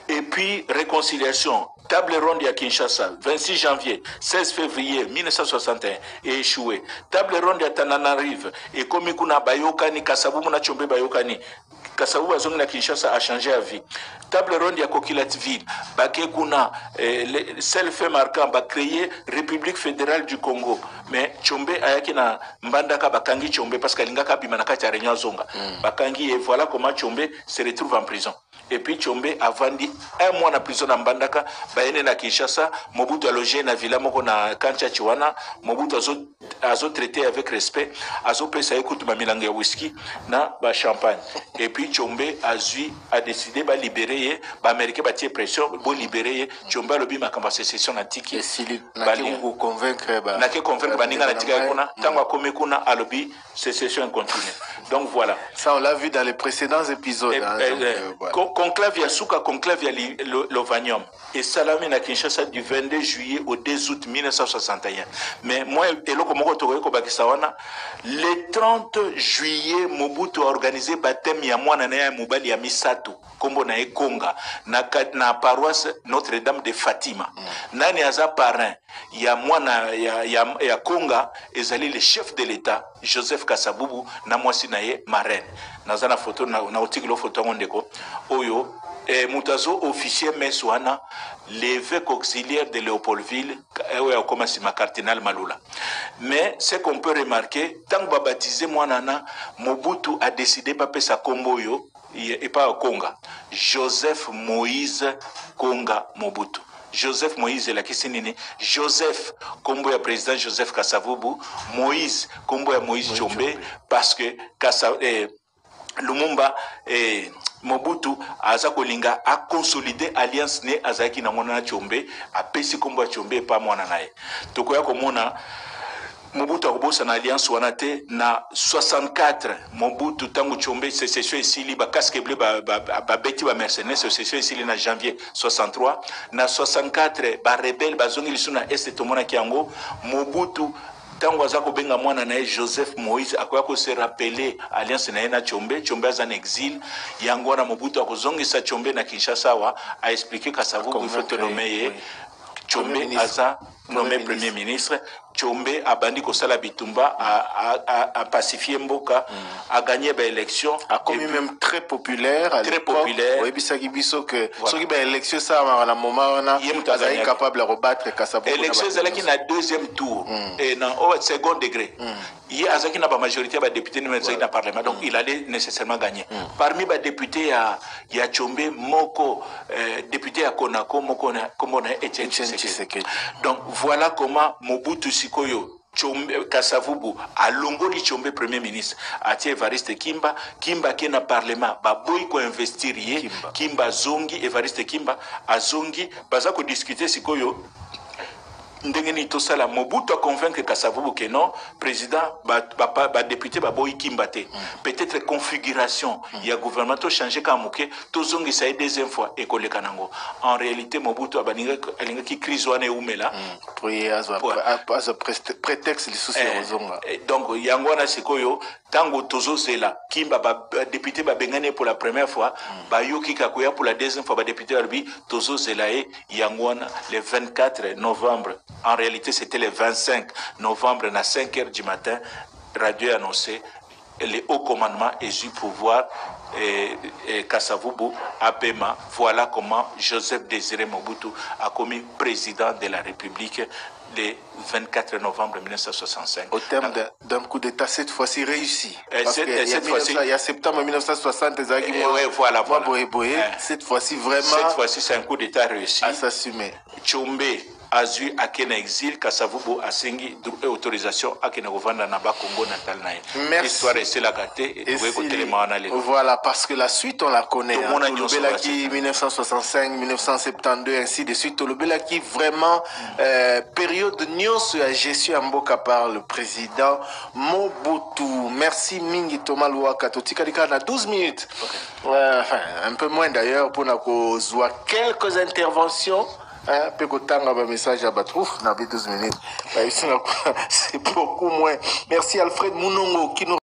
Et puis, réconciliation, table ronde à Kinshasa, 26 janvier, 16 février 1961, et échoué. Table ronde à Tananarive, et comme il y a Bayokani, Kasavubu na Tchombe Bayokani, Kasavubu azongi na Kinshasa a changé la vie. Table ronde à Kokilatville, Bakekuna, seul fait marquant, va créer République fédérale du Congo. Mais Tchombe ayaki na Mbandaka Bakangi Tchombe, parce qu'Alingaka Bimanaka Réunion Zonga. Bakangi, et voilà comment Tchombe se retrouve en prison. Et puis Tchombe a vendu 1 mois en prison à Mbandaka, Bayene na Kinshasa, Mobutu a logé na Villa Moko na Kancha Chiwana, Mobutu a traité avec respect, a payé écoute ma milangue whisky na ba champagne. Et puis Tchombe a décidé de libérer, l'Américain a tiré pression, de libérer, Tchombe a lobby ma campagne session antique. Et si n'a que convaincre, n'a que convaincre Baninga na Tika Kuna, tant que Komekuna a lobby, sécession continue. Donc voilà. Ça on l'a vu dans les précédents épisodes. Conclave Yasuka, conclave Lovanium. Et Salami na Kinshasa du 22 juillet au 2 août 1961. Mais moi, et là, comme moko tokoki kobakisa wana le 30 juillet Mobutu a organisé baptême ya mwana na ya mobali ya misato kombo na Konga na paroisse Notre-Dame de Fatima. Nani aza parrain ya mwana ya Konga ezali le chef de l'État Joseph Kasavubu na mwasi na ye marraine. Nazana photo na otikilo photo ngondeko oyo mutazo officier meswana l'évêque auxiliaire de Léopoldville comme ma cardinal Malula. Mais ce qu'on peut remarquer, tant que baptisé Mwanana, Mobutu a décidé de faire sa comboyo et pas Konga. Joseph Moïse Konga Mobutu. Joseph Moïse est la question. Joseph Kombo ya président Joseph Kasavubu, Moïse Kombo ya Moïse Tshombe, parce que Lumumba Mobutu aza kolinga a consolidé alliance ne azaki na mwana na Tshombe a pesi kombo ya Tshombe pa mwana naye. Tokoya komona Mobutu akobosa na alliance wana te na 64 Mobutu tango Tshombe sécession esili ba casque bleu ba beti ba mercenaires sécession esili na janvier 63 na 64 ba rebelle bazongi lisuna est tomona kiango Mobutu tango azako benga mwana na Joseph Moïse akoya ko se rappeler alliance na na Tshombe aza en exil yango na Mobutu akozongisa Tshombe na Kinshasa wa a expliquer Kasavubu il faut te nommer Tshombe aza nommé premier ministre. Tshombe a bandi kosala bitumba a pacifié Mboka, a gagné ba élection, a commis même très populaire à très populaire. Oui, bisaki biso que soki ba élection ça na moment wana azali capable de rebattre Kasavubu. Élection zalaki na deuxième tour et na au second degré. Il azaki na ba majorité ba député numéro 5 dans parlement, donc il allait nécessairement gagner. Parmi ba député ya Tshombe moko député à Konako moko na comme on a Etienne Tshisekedi. Donc voilà comment Mobutu Sikoyo Tshombe Kasavubu a longoli Tshombe premier ministre atie Evariste Kimba qui na parlement ba boy ko investir ye Kimba zongi Evariste Kimba azongi baza ko discuter Sikoyo ndengeni tosala Mobutu a convaincre Kasavubu que non président ba député ba boy Kimba te peut-être configuration il y a gouvernement to changer ka muke to zongi ça deuxième fois et koleka nango en réalité Mobutu abaninga alinga ki crise wana umela prétexte les soucis rozonga donc yango na sikoyo tango tozo zela Kimba ba député ba bengane pour la première fois ba yoki kakoya pour la deuxième fois ba député albi tozo zela e yango na le 24 novembre. En réalité, c'était le 25 novembre, à 5 h du matin, radio annoncé les hauts commandements et du pouvoir et Kasavubu Abema. Voilà comment Joseph Désiré Mobutu a commis président de la République le 24 novembre 1965. Au terme d'un coup d'État, cette fois-ci réussi. Parce cette fois-ci, il y a septembre 1960, voilà. Cette fois-ci, vraiment. Cette fois-ci, c'est un coup d'État réussi. À s'assumer. Tshombe Azu Akena exil, Kasavubu Asengi autorisation Akena Govanda Naba Congo Natal Nae. Merci. L'histoire est la gâtée et voilà, parce que la suite on la connaît. Tolobelaki 1965, 1972, ainsi de suite. Tolobelaki vraiment période nyos à gestion Mboka par le président Mobutu. Merci Mingi Thomas Louaka. Totika na 12 minutes. Un peu moins d'ailleurs pour nous voir quelques interventions. Pekotanga ba message à Batrouf, na 12 minutes. C'est beaucoup moins. Merci Alfred Mounongo qui nous